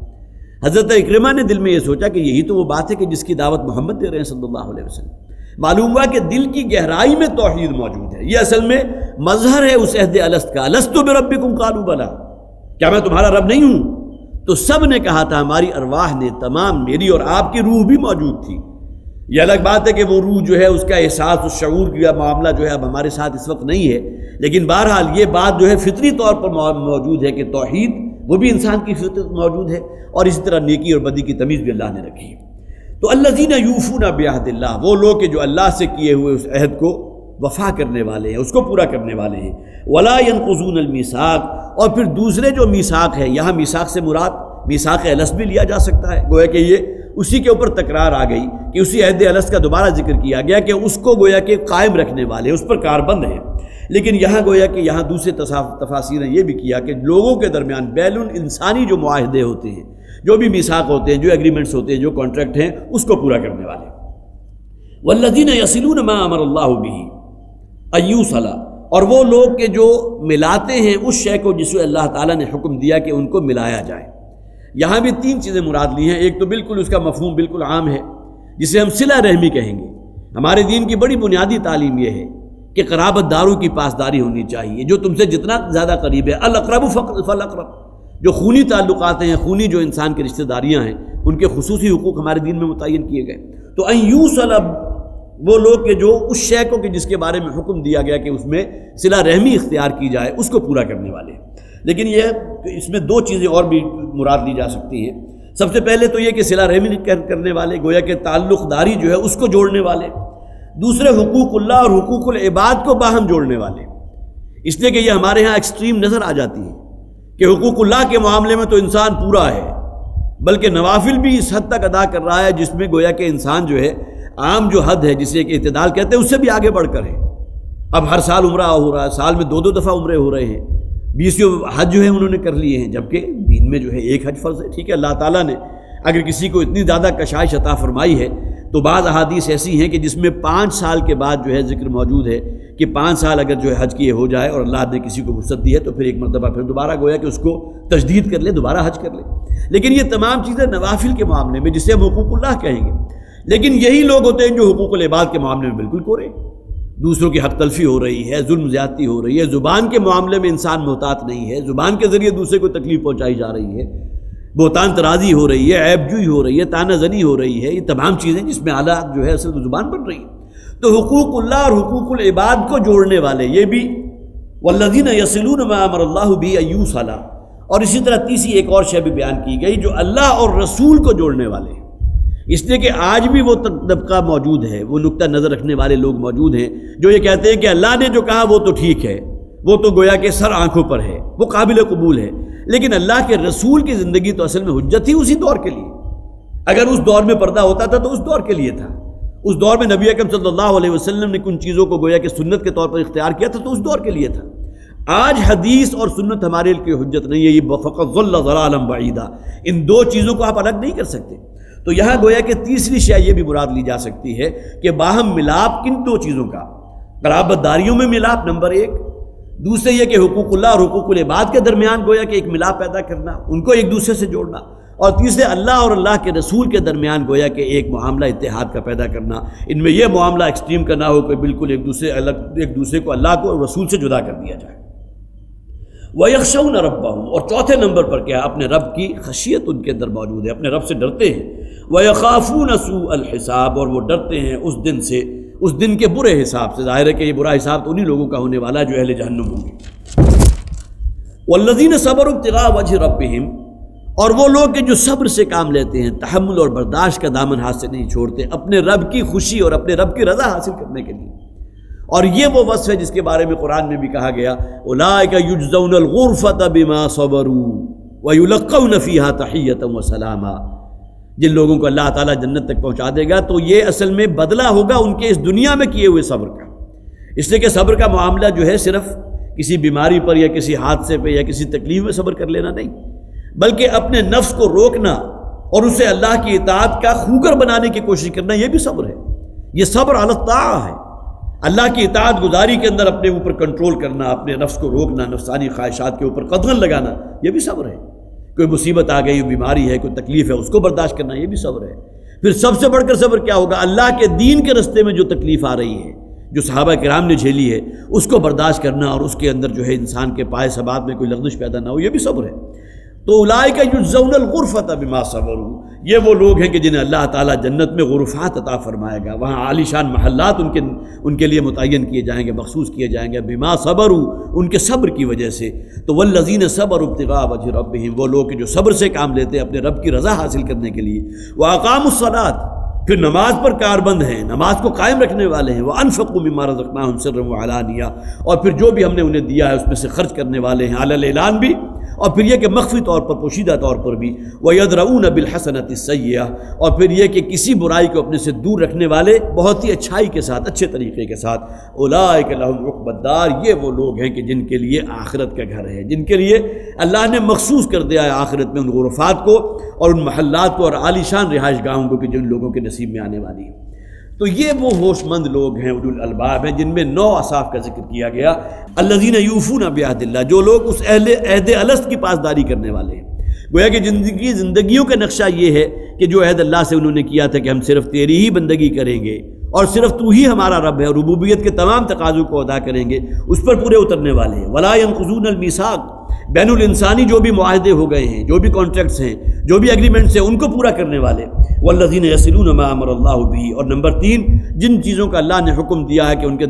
حضرت اکرمہ نے دل میں یہ سوچا کہ یہی تو وہ بات ہے کہ جس کی دعوت محمد دے رہے ہیں صلی اللہ علیہ وسلم. معلوم ہوا کہ دل کی گہرائی میں توحید موجود ہے. یہ اصل میں مظہر ہے اس عہد الست کا. الست بربکم قالوا بلا کیا میں تمہارا رب نہیں ہوں؟ تو سب نے کہا تھا ہماری ارواح نے تمام میری اور آپ کی روح بھی موجود تھی. یہ الگ بات ہے کہ وہ روح جو ہے اس کا احساس اس شعور کا معاملہ جو ہے اب ہمارے ساتھ اس وقت نہیں ہے. لیکن بہرحال یہ بات جو ہے فطری طور پر موجود ہے کہ توحید وہ بھی انسان کی فطرت موجود ہے اور اسی طرح نیکی اور بدی کی تمیز بھی اللہ نے رکھی ہے. تو الذین یوفون بعہد اللہ وہ لوگ کہ جو اللہ سے کیے ہوئے اس عہد کو وفا کرنے والے ہیں اس کو پورا کرنے والے ہیں. ولا ينقضون المیثاق اور پھر دوسرے جو میثاق ہے یہاں میثاق سے مراد میثاق الست بھی لیا جا سکتا ہے. گویا کہ یہ اسی کے اوپر تکرار آ گئی کہ اسی عہد الست کا دوبارہ ذکر کیا گیا کہ اس کو گویا کہ قائم رکھنے والے اس پر کاربند ہیں. لیکن یہاں گویا کہ یہاں دوسرے تفاسیر نے یہ بھی کیا کہ لوگوں کے درمیان بین الانسانی جو معاہدے ہوتے ہیں جو بھی میثاق ہوتے ہیں جو ایگریمنٹس ہوتے ہیں جو کانٹریکٹ ہیں اس کو پورا کرنے والے. والذین یصلون ما امر اللہ بہ ان یوصل اور وہ لوگ کہ جو ملاتے ہیں اس شے کو جسے اللہ تعالیٰ نے حکم دیا کہ ان کو ملایا جائے. یہاں بھی 3 چیزیں مراد لی ہیں. ایک تو بالکل اس کا مفہوم بالکل عام ہے جسے ہم صلہ رحمی کہیں گے. ہمارے دین کی بڑی بنیادی تعلیم یہ ہے کہ قرابت داروں کی پاسداری ہونی چاہیے جو تم سے جتنا زیادہ قریب ہے. الاقرب فالاقرب جو خونی تعلقات ہیں خونی جو انسان کی رشتہ داریاں ہیں ان کے خصوصی حقوق ہمارے دین میں متعین کیے گئے. تو ان یوصل وہ لوگ کہ جو اس شے کو کہ جس کے بارے میں حکم دیا گیا کہ اس میں صلہ رحمی اختیار کی جائے اس کو پورا کرنے والے. لیکن یہ اس میں 2 چیزیں اور بھی مراد لی جا سکتی ہیں. سب سے پہلے تو یہ کہ صلہ رحمی کرنے والے گویا کہ تعلق داری جو ہے اس کو جوڑنے والے. دوسرے حقوق اللہ اور حقوق العباد کو باہم جوڑنے والے. اس لیے کہ یہ ہمارے ہاں ایکسٹریم نظر آ جاتی ہے کہ حقوق اللہ کے معاملے میں تو انسان پورا ہے بلکہ نوافل بھی اس حد تک ادا کر رہا ہے جس میں گویا کہ انسان جو ہے عام جو حد ہے جسے کہ اعتدال کہتے ہیں اس سے بھی آگے بڑھ کر ہے. اب ہر سال عمرہ ہو رہا ہے سال میں 2 دفعہ عمرے ہو رہے ہیں 20 حج جو ہے انہوں نے کر لیے ہیں جبکہ دین میں جو ہے ایک حج فرض ہے. ٹھیک ہے اللہ تعالیٰ نے اگر کسی کو اتنی زیادہ کشائش عطا فرمائی ہے تو بعض احادیث ایسی ہیں کہ جس میں 5 سال کے بعد جو ہے ذکر موجود ہے کہ 5 سال اگر جو ہے حج کیے ہو جائے اور اللہ نے کسی کو وسعت دی ہے تو پھر ایک مرتبہ پھر دوبارہ گویا کہ اس کو تجدید کر لے دوبارہ حج کر لے. لیکن یہ تمام چیزیں نوافل کے معاملے میں جسے ہم حقوق اللہ کہیں گے. لیکن یہی لوگ ہوتے ہیں جو حقوق العباد کے معاملے میں بالکل کورے. دوسروں کی حق تلفی ہو رہی ہے ظلم زیادتی ہو رہی ہے زبان کے معاملے میں انسان محتاط نہیں ہے زبان کے ذریعے دوسرے کو تکلیف پہنچائی جا رہی ہے بہتان ترازی ہو رہی ہے عیب جوئی ہو رہی ہے طعنہ زنی ہو رہی ہے. یہ تمام چیزیں جس میں اعلیٰ جو ہے اصل زبان بن رہی ہے. تو حقوق اللہ اور حقوق العباد کو جوڑنے والے یہ بھی والذین یصلون ما امر اللہ بہ ان یوصل. اور اسی طرح تیسری ایک اور شے بھی بیان کی گئی جو اللہ اور رسول کو جوڑنے والے ہیں. اس لیے کہ آج بھی وہ طبقہ موجود ہے وہ نقطہ نظر رکھنے والے لوگ موجود ہیں جو یہ کہتے ہیں کہ اللہ نے جو کہا وہ تو ٹھیک ہے وہ تو گویا کہ سر آنکھوں پر ہے، وہ قابل قبول ہے، لیکن اللہ کے رسول کی زندگی تو اصل میں حجت تھی اسی دور کے لیے۔ اگر اس دور میں پردہ ہوتا تھا تو اس دور کے لیے تھا، اس دور میں نبی اکرم صلی اللہ علیہ وسلم نے کن چیزوں کو گویا کہ سنت کے طور پر اختیار کیا تھا تو اس دور کے لیے تھا۔ آج حدیث اور سنت ہمارے لیے حجت نہیں ہے، یہ فقط ضل ضلالا بعیدا، ان دو چیزوں کو آپ الگ نہیں کر سکتے۔ تو یہاں گویا کہ تیسری شے یہ بھی مراد لی جا سکتی ہے کہ باہم ملاپ کن دو چیزوں کا، قرابت داریوں میں ملاپ نمبر ایک، دوسرے یہ کہ حقوق اللہ اور حقوق العباد کے درمیان گویا کہ ایک ملاپ پیدا کرنا، ان کو ایک دوسرے سے جوڑنا، اور تیسرے اللہ اور اللہ کے رسول کے درمیان گویا کہ ایک معاملہ اتحاد کا پیدا کرنا، ان میں یہ معاملہ ایکسٹریم کا نہ ہو کہ بالکل ایک دوسرے کو اللہ کو اور رسول سے جدا کر دیا جائے۔ وَيَخْشَوْنَ رَبَّهُمْ، اور چوتھے نمبر پر کیا، اپنے رب کی خشیت ان کے اندر موجود ہے، اپنے رب سے ڈرتے ہیں۔ وَيَخَافُونَ سُوءَ الْحِسَابِ، اور وہ ڈرتے ہیں اس دن سے، اس دن کے برے حساب سے۔ ظاہر ہے کہ یہ برا حساب تو انہی لوگوں کا ہونے والا ہے جو اہل جہنم ہوں گے۔ وَالَّذِينَ صَبَرُوا ابْتِغَاءَ وَجْهِ رَبِّهِمْ، اور وہ لوگ کہ جو صبر سے کام لیتے ہیں، تحمل اور برداشت کا دامن ہاتھ سے نہیں چھوڑتے، اپنے رب کی خوشی اور اپنے رب کی رضا حاصل کرنے کے لیے۔ اور یہ وہ وصف ہے جس کے بارے میں قرآن میں بھی کہا گیا، اولئک یجزون الغرفۃ بما صبروا ویلقون فیہا تحیۃ وسلاما، جن لوگوں کو اللہ تعالیٰ جنت تک پہنچا دے گا تو یہ اصل میں بدلہ ہوگا ان کے اس دنیا میں کیے ہوئے صبر کا۔ اس لیے کہ صبر کا معاملہ جو ہے صرف کسی بیماری پر یا کسی حادثے پہ یا کسی تکلیف میں صبر کر لینا نہیں، بلکہ اپنے نفس کو روکنا اور اسے اللہ کی اطاعت کا خوگر بنانے کی کوشش کرنا، یہ بھی صبر ہے۔ یہ صبر علی الطاعہ ہے، اللہ کی اطاعت گزاری کے اندر اپنے اوپر کنٹرول کرنا، اپنے نفس کو روکنا، نفسانی خواہشات کے اوپر قدغن لگانا، یہ بھی صبر ہے۔ کوئی مصیبت آ گئی، بیماری ہے، کوئی تکلیف ہے، اس کو برداشت کرنا، یہ بھی صبر ہے۔ پھر سب سے بڑھ کر صبر کیا ہوگا، اللہ کے دین کے رستے میں جو تکلیف آ رہی ہے، جو صحابہ کرام نے جھیلی ہے، اس کو برداشت کرنا اور اس کے اندر جو ہے انسان کے پائے ثبات میں کوئی لغزش پیدا نہ ہو، یہ بھی صبر ہے۔ تو اولئک یجزون الغرفۃ بما صبروا، یہ وہ لوگ ہیں کہ جنہیں اللہ تعالیٰ جنت میں غرفات عطا فرمائے گا، وہاں عالی شان محلات ان کے لیے متعین کیے جائیں گے، مخصوص کیے جائیں گے، بما صبروا، ان کے صبر کی وجہ سے۔ تو والذین صبروا ابتغاء وجہ ربہم، وہ لوگ کہ جو صبر سے کام لیتے ہیں اپنے رب کی رضا حاصل کرنے کے لیے۔ واقاموا الصلاۃ، پھر نماز پر کاربند ہیں، نماز کو قائم رکھنے والے ہیں۔ وانفقوا مما رزقناہم سرا وعلانیہ، اور پھر جو بھی ہم نے انہیں دیا ہے اس میں سے خرچ کرنے والے ہیں، علی الاعلان بھی، اور پھر یہ کہ مخفی طور پر، پوشیدہ طور پر بھی۔ وَيَدْرَؤُونَ بِالْحَسَنَةِ السَّيِّئَةِ، اور پھر یہ کہ کسی برائی کو اپنے سے دور رکھنے والے، بہت ہی اچھائی کے ساتھ، اچھے طریقے کے ساتھ۔ اولئک لہم عقبی الدار، یہ وہ لوگ ہیں کہ جن کے لیے آخرت کا گھر ہے، جن کے لیے اللہ نے مخصوص کر دیا ہے آخرت میں ان غرفات کو اور ان محلات کو اور عالی شان رہائش گاہوں کو کہ جن لوگوں کے نصیب میں آنے والی ہے۔ تو یہ وہ ہوش مند لوگ ہیں، اولو الالباب ہیں، جن میں 9 اوصاف کا ذکر کیا گیا۔ الذین یوفون بعہد اللہ، جو لوگ اس عہد الست کی پاسداری کرنے والے ہیں۔ گویا کہ زندگیوں کا نقشہ یہ ہے کہ جو عہد اللہ سے انہوں نے کیا تھا کہ ہم صرف تیری ہی بندگی کریں گے اور صرف تو ہی ہمارا رب ہے، اور ربوبیت کے تمام تقاضوں کو ادا کریں گے، اس پر پورے اترنے والے ہیں۔ ولا ينقضون الميثاق، بین الانسانی جو بھی معاہدے ہو گئے ہیں، جو بھی کانٹریکٹس ہیں، جو بھی ایگریمنٹس ہیں، ان کو پورا کرنے والے۔ والذین یصلون ما امر اللہ بہ، اور نمبر 3، جن چیزوں کا اللہ نے حکم دیا ہے کہ ان کے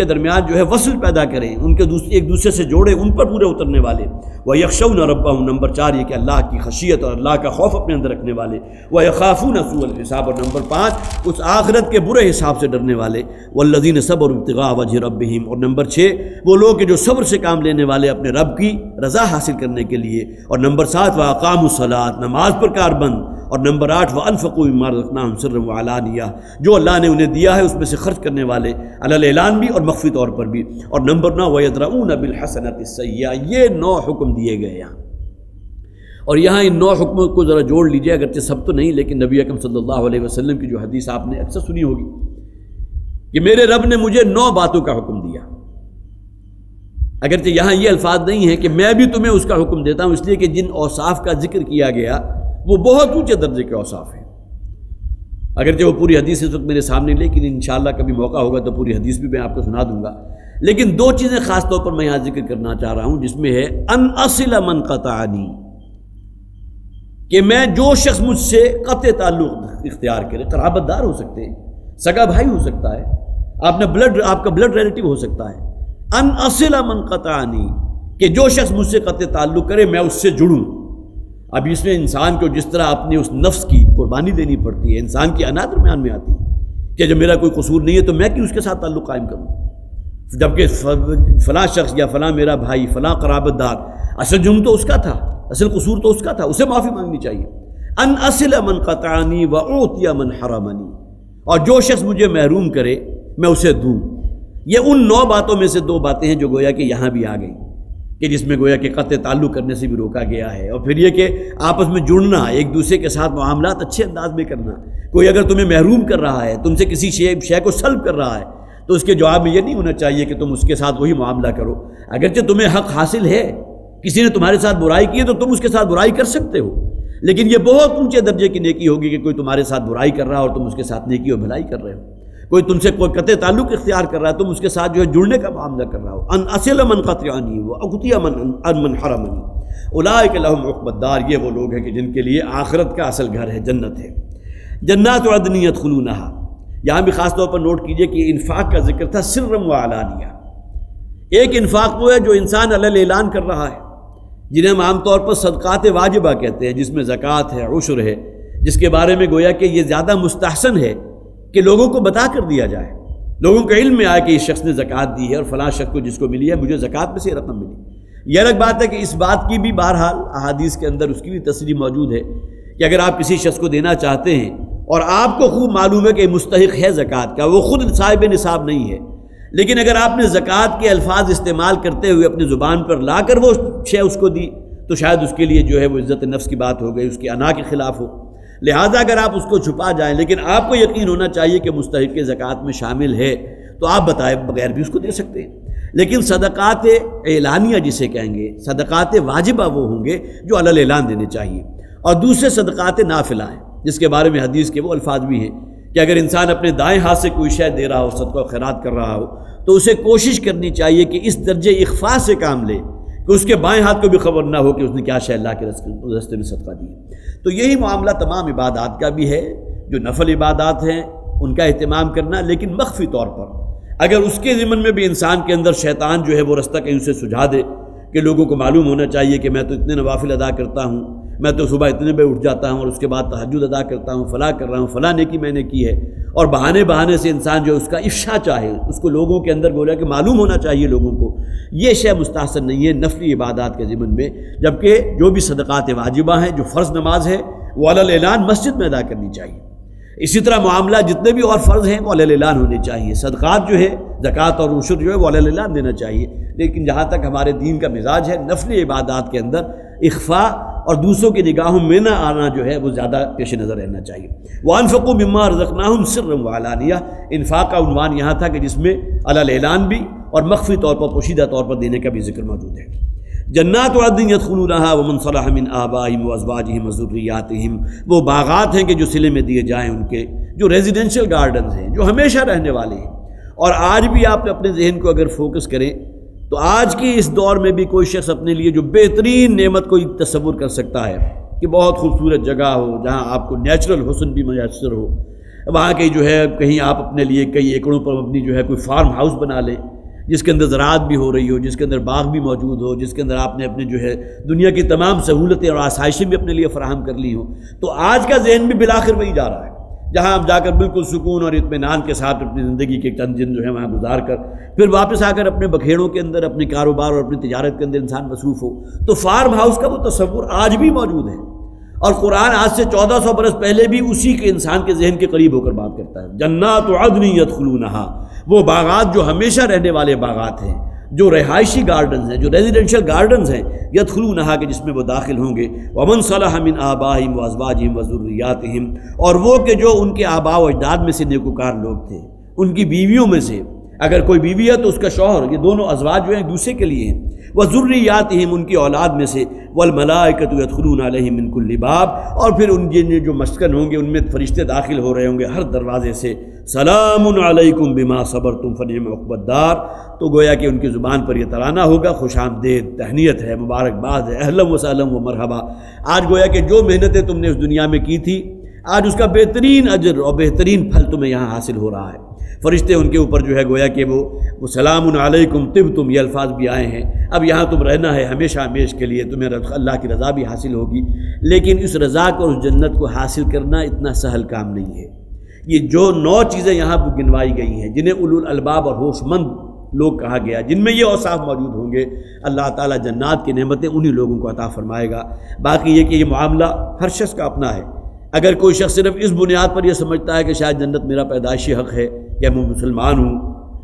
درمیان جو ہے وصل پیدا کریں، ان کے ایک دوسرے سے جوڑیں، ان پر پورے اترنے والے۔ ویخشون ربہم، نمبر 4 یہ کہ اللہ کی خشیت اور اللہ کا خوف اپنے اندر رکھنے والے۔ ویخافون سوء الحساب، اور نمبر 5 اس آخرت کے برے حساب سے ڈرنے والے۔ والذین صبروا ابتغاء وجہ ربہم، اور نمبر 6 وہ لوگ کہ جو صبر سے کام لینے والے اپنے رب کی رضا حاصل کرنے کے لیے۔ اور نمبر 7 واقاموا الصلاۃ، نماز پر کاربند۔ اور نمبر 8 وانفقوا مما رزقناہم سرا وعلانیہ، جو اللہ نے انہیں دیا ہے اس میں سے خرچ کرنے والے، علی الاعلان بھی اور مخفی طور پر بھی۔ اور نمبر 9 ویدرؤون بالحسنۃ السیئۃ، یہ 9 حکم دیے گئے ہیں۔ اور یہاں ان 9 حکموں کو ذرا جوڑ لیجئے، اگرچہ سب تو نہیں، لیکن نبی اکرم صلی اللہ علیہ وسلم کی جو حدیث آپ نے اکثر سنی ہوگی کہ میرے رب نے مجھے 9 باتوں کا حکم دیا۔ اگرچہ یہاں یہ الفاظ نہیں ہے کہ میں بھی تمہیں اس کا حکم دیتا ہوں، اس لیے کہ جن اوصاف کا ذکر کیا گیا وہ بہت اونچے درجے کے اوصاف ہیں۔ اگرچہ وہ پوری حدیث اس وقت میرے سامنے، لیکن انشاءاللہ کبھی موقع ہوگا تو پوری حدیث بھی میں آپ کو سنا دوں گا۔ لیکن 2 چیزیں خاص طور پر میں یہاں ذکر کرنا چاہ رہا ہوں، جس میں ہے ان اصل من قطعنی، کہ میں جو شخص مجھ سے قطع تعلق اختیار کرے، قرابت دار ہو سکتے ہیں، سگا بھائی ہو سکتا ہے، آپ کا بلڈ ریلیٹو ہو سکتا ہے، ان اصل من قطعنی، کہ جو شخص مجھ سے قطع تعلق کرے میں اس سے جڑوں۔ اب اس میں انسان کو جس طرح اپنے اس نفس کی قربانی دینی پڑتی ہے، انسان کی انا درمیان میں آتی ہے کہ جب میرا کوئی قصور نہیں ہے تو میں کیوں اس کے ساتھ تعلق قائم کروں۔ جبکہ فلاں شخص یا فلاں میرا بھائی فلاں قرابت دار، اصل جرم تو اس کا تھا، اصل قصور تو اس کا تھا، اسے معافی مانگنی چاہیے۔ ان اصل من قطعنی واعطی من حرمنی، اور جو شخص مجھے محروم کرے میں اسے دوں۔ یہ ان 9 باتوں میں سے 2 باتیں ہیں جو گویا کہ یہاں بھی آ گئی، کہ جس میں گویا کہ قطع تعلق کرنے سے بھی روکا گیا ہے، اور پھر یہ کہ آپس میں جڑنا، ایک دوسرے کے ساتھ معاملات اچھے انداز میں کرنا۔ کوئی اگر تمہیں محروم کر رہا ہے، تم سے کسی شے کو سلب کر رہا ہے، تو اس کے جواب میں یہ نہیں ہونا چاہیے کہ تم اس کے ساتھ وہی معاملہ کرو۔ اگرچہ تمہیں حق حاصل ہے، کسی نے تمہارے ساتھ برائی کی ہے تو تم اس کے ساتھ برائی کر سکتے ہو، لیکن یہ بہت اونچے درجے کی نیکی ہوگی کہ کوئی تمہارے ساتھ برائی کر رہا ہے اور تم اس کے ساتھ نیکی اور بھلائی کر رہے ہو۔ کوئی تم سے کوئی قطع تعلق اختیار کر رہا ہے، تم اس کے ساتھ جو ہے جڑنے کا معاملہ کر رہا ہو۔ ان اصل من قطعنی واعطی من حرمنی اولئک لهم عقبی الدار، یہ وہ لوگ ہیں کہ جن کے لیے آخرت کا اصل گھر ہے، جنت ہے۔ جنات عدن یدخلونها، یہاں بھی خاص طور پر نوٹ کیجئے کہ انفاق کا ذکر تھا سرا و علانیہ۔ ایک انفاق وہ ہے جو انسان علی اعلان کر رہا ہے، جنہیں ہم عام طور پر صدقات واجبہ کہتے ہیں، جس میں زکوٰۃ ہے، عشر ہے، جس کے بارے میں گویا کہ یہ زیادہ مستحسن ہے کہ لوگوں کو بتا کر دیا جائے، لوگوں کے علم میں آئے کہ اس شخص نے زکوٰۃ دی ہے اور فلاں شخص کو جس کو ملی ہے مجھے زکوٰۃ میں سے یہ رقم ملی۔ یہ الگ بات ہے کہ اس بات کی بھی بہرحال احادیث کے اندر اس کی بھی تصریح موجود ہے کہ اگر آپ کسی شخص کو دینا چاہتے ہیں اور آپ کو خوب معلوم ہے کہ مستحق ہے زکوٰۃ کا، وہ خود صاحب نصاب نہیں ہے، لیکن اگر آپ نے زکوٰۃ کے الفاظ استعمال کرتے ہوئے اپنی زبان پر لا کر وہ شے اس کو دی تو شاید اس کے لیے جو ہے وہ عزت نفس کی بات ہو گئی، اس کی انا کے خلاف ہو۔ لہٰذا اگر آپ اس کو چھپا جائیں، لیکن آپ کو یقین ہونا چاہیے کہ مستحق زکوٰۃ میں شامل ہے، تو آپ بتائے بغیر بھی اس کو دے سکتے ہیں۔ لیکن صدقات اعلانیہ جسے کہیں گے، صدقات واجبہ وہ ہوں گے جو علی اعلان دینے چاہیے، اور دوسرے صدقات نافلہ ہیں جس کے بارے میں حدیث کے وہ الفاظ بھی ہیں کہ اگر انسان اپنے دائیں ہاتھ سے کوئی شے دے رہا ہو، صدقہ و خیرات کر رہا ہو، تو اسے کوشش کرنی چاہیے کہ اس درجے اخفاء سے کام لے کہ اس کے بائیں ہاتھ کو بھی خبر نہ ہو کہ اس نے کیا شے اللہ کے راستے میں صدقہ دی ہے۔ تو یہی معاملہ تمام عبادات کا بھی ہے، جو نفل عبادات ہیں ان کا اہتمام کرنا، لیکن مخفی طور پر۔ اگر اس کے ضمن میں بھی انسان کے اندر شیطان جو ہے وہ رستہ کہیں اسے سجھا دے کہ لوگوں کو معلوم ہونا چاہیے کہ میں تو اتنے نوافل ادا کرتا ہوں، میں تو صبح اتنے بجے اٹھ جاتا ہوں اور اس کے بعد تہجد ادا کرتا ہوں، فلاں کر رہا ہوں، فلاں نیکی میں نے کی ہے، اور بہانے سے انسان جو اس کا افشا چاہے، اس کو لوگوں کے اندر گویا کہ معلوم ہونا چاہیے لوگوں کو، یہ شے مستحسن نہیں ہے نفلی عبادات کے ضمن میں۔ جبکہ جو بھی صدقات واجبہ ہیں، جو فرض نماز ہے، وہ علی الاعلان مسجد میں ادا کرنی چاہیے۔ اسی طرح معاملہ جتنے بھی اور فرض ہیں وہ علی الاعلان ہونے چاہیے۔ صدقات جو ہے، زکوٰۃ اور عشر جو ہے وہ علی الاعلان دینا چاہیے، لیکن جہاں تک ہمارے دین کا مزاج ہے، نفلی عبادات کے اندر اخفاء اور دوسروں کی نگاہوں میں نہ آنا جو ہے وہ زیادہ پیش نظر رہنا چاہیے۔ وَأَنفِقُوا مِمَّا رَزَقْنَاهُمْ سِرًّا وَعَلَانِيَةً، انفاق کا عنوان یہاں تھا کہ جس میں علی الاعلان بھی اور مخفی طور پر، پوشیدہ طور پر دینے کا بھی ذکر موجود ہے۔ جنات عدن یدخلونها ومن صلح من آبائهم وازواجهم وذریاتهم، وہ باغات ہیں کہ جو صلے میں دیے جائیں ان کے، جو ریزیڈینشل گارڈنز ہیں، جو ہمیشہ رہنے والے ہیں۔ اور آج بھی آپ اپنے ذہن کو اگر فوکس کریں تو آج کی اس دور میں بھی کوئی شخص اپنے لیے جو بہترین نعمت کو تصور کر سکتا ہے کہ بہت خوبصورت جگہ ہو جہاں آپ کو نیچرل حسن بھی میسر ہو، وہاں کی جو ہے کہیں آپ اپنے لیے کئی ایکڑوں پر اپنی جو ہے کوئی فارم ہاؤس بنا لیں جس کے اندر زراعت بھی ہو رہی ہو، جس کے اندر باغ بھی موجود ہو، جس کے اندر آپ نے اپنے جو ہے دنیا کی تمام سہولتیں اور آسائشیں بھی اپنے لیے فراہم کر لی ہوں، تو آج کا ذہن بھی بالآخر وہی جا رہا ہے جہاں آپ جا کر بالکل سکون اور اطمینان کے ساتھ اپنی زندگی کے چند دن جو ہے وہاں گزار کر پھر واپس آ کر اپنے بکھیڑوں کے اندر، اپنے کاروبار اور اپنی تجارت کے اندر انسان مصروف ہو۔ تو فارم ہاؤس کا وہ تصور آج بھی موجود ہے، اور قرآن آج سے 1400 برس پہلے بھی اسی کے انسان کے ذہن کے قریب ہو کر بات کرتا ہے۔ جنات عدن یدخلونہا، وہ باغات جو ہمیشہ رہنے والے باغات ہیں، جو رہائشی گارڈنز ہیں، جو ریزیڈینشل گارڈنز ہیں، یدخلونہا کہ جس میں وہ داخل ہوں گے۔ ومن صلح من آبائہم وازواجہم وذریاتہم، اور وہ کہ جو ان کے آباء و اجداد میں سے نیکوکار لوگ تھے، ان کی بیویوں میں سے، اگر کوئی بیوی ہے تو اس کا شوہر، یہ دونوں ازواج جو ہیں ایک دوسرے کے لیے ہیں۔ وذریاتہم، ان کی اولاد میں سے۔ والملائکۃ یدخلون علیہم من کل باب، اور پھر ان جو مسکن ہوں گے ان میں فرشتے داخل ہو رہے ہوں گے ہر دروازے سے۔ سلام علیکم بما صبرتم فنعم عقبی الدار، تو گویا کہ ان کی زبان پر یہ ترانہ ہوگا، خوش آمدید، تہنیت ہے، مبارکباد ہے، اہلا و سہلا و مرحبا۔ آج گویا کہ جو محنتیں تم نے اس دنیا میں کی تھی، آج اس کا بہترین اجر اور بہترین پھل تمہیں یہاں حاصل ہو رہا ہے۔ فرشتے ان کے اوپر جو ہے گویا کہ وہ سلام علیکم طبتم، یہ الفاظ بھی آئے ہیں۔ اب یہاں تم رہنا ہے ہمیشہ ہمیش کے لیے، تمہیں اللہ کی رضا بھی حاصل ہوگی، لیکن اس رضا کو، اس جنت کو حاصل کرنا اتنا سہل کام نہیں ہے۔ یہ جو 9 چیزیں یہاں گنوائی گئی ہیں جنہیں اولو الالباب اور ہوش مند لوگ کہا گیا جن میں یہ اوصاف موجود ہوں گے اللہ تعالیٰ جنات کی نعمتیں انہی لوگوں کو عطا فرمائے گا۔ باقی یہ کہ یہ معاملہ ہر شخص کا اپنا ہے۔ اگر کوئی شخص صرف اس بنیاد پر یہ سمجھتا ہے کہ شاید جنت میرا پیدائشی حق ہے کہ میں مسلمان ہوں،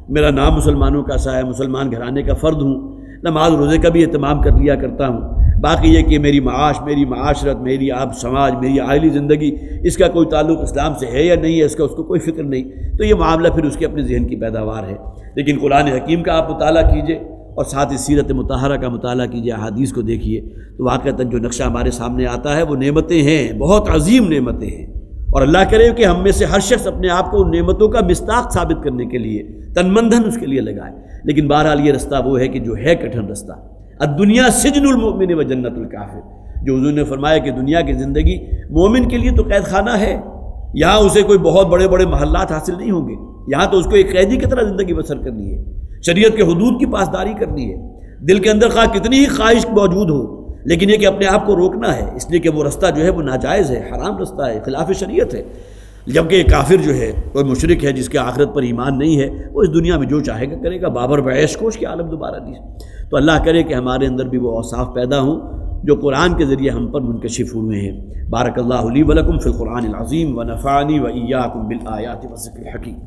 میرا نام مسلمانوں کا سا ہے، مسلمان گھرانے کا فرد ہوں، نماز روزے کا بھی اہتمام کر لیا کرتا ہوں، باقی یہ کہ میری معاش، میری معاشرت، میری آپ سماج، میری عائلی زندگی اس کا کوئی تعلق اسلام سے ہے یا نہیں ہے، اس کو کوئی فکر نہیں، تو یہ معاملہ پھر اس کے اپنے ذہن کی پیداوار ہے۔ لیکن قرآن حکیم کا آپ مطالعہ کیجئے اور ساتھ ہی سیرت مطہرہ کا مطالعہ کیجئے، احادیث کو دیکھیے، تو واقعتاً جو نقشہ ہمارے سامنے آتا ہے وہ نعمتیں ہیں، بہت عظیم نعمتیں ہیں، اور اللہ کرے کہ ہم میں سے ہر شخص اپنے آپ کو ان نعمتوں کا مصداق ثابت کرنے کے لیے تن من دھن اس کے لیے لگائے۔ لیکن بہرحال یہ رستہ وہ ہے کہ جو ہے کٹھن رستہ، الدنیا سجن المؤمن و جنت الکافر، جو حضور نے فرمایا کہ دنیا کی زندگی مومن کے لیے تو قید خانہ ہے، یہاں اسے کوئی بہت بڑے بڑے محلات حاصل نہیں ہوں گے، یہاں تو اس کو ایک قیدی کی طرح زندگی بسر کرنی ہے، شریعت کے حدود کی پاسداری کرنی ہے، دل کے اندر خواہ کتنی ہی خواہش موجود ہو، لیکن یہ کہ اپنے آپ کو روکنا ہے، اس لیے کہ وہ رستہ جو ہے وہ ناجائز ہے، حرام رستہ ہے، خلاف شریعت ہے۔ جبکہ کافر جو ہے کوئی مشرک ہے جس کے آخرت پر ایمان نہیں ہے، وہ اس دنیا میں جو چاہے گا کرے گا، بابر بعیش کوش کے عالم دوبارہ نہیں ہے۔ تو اللہ کرے کہ ہمارے اندر بھی وہ اوصاف پیدا ہوں جو قرآن کے ذریعے ہم پر منکشف ہوئے ہیں۔ بارک اللہ لی ولکم فی القرآن العظیم ونفعنی وإیاکم بالآیات والذکر الحکیم۔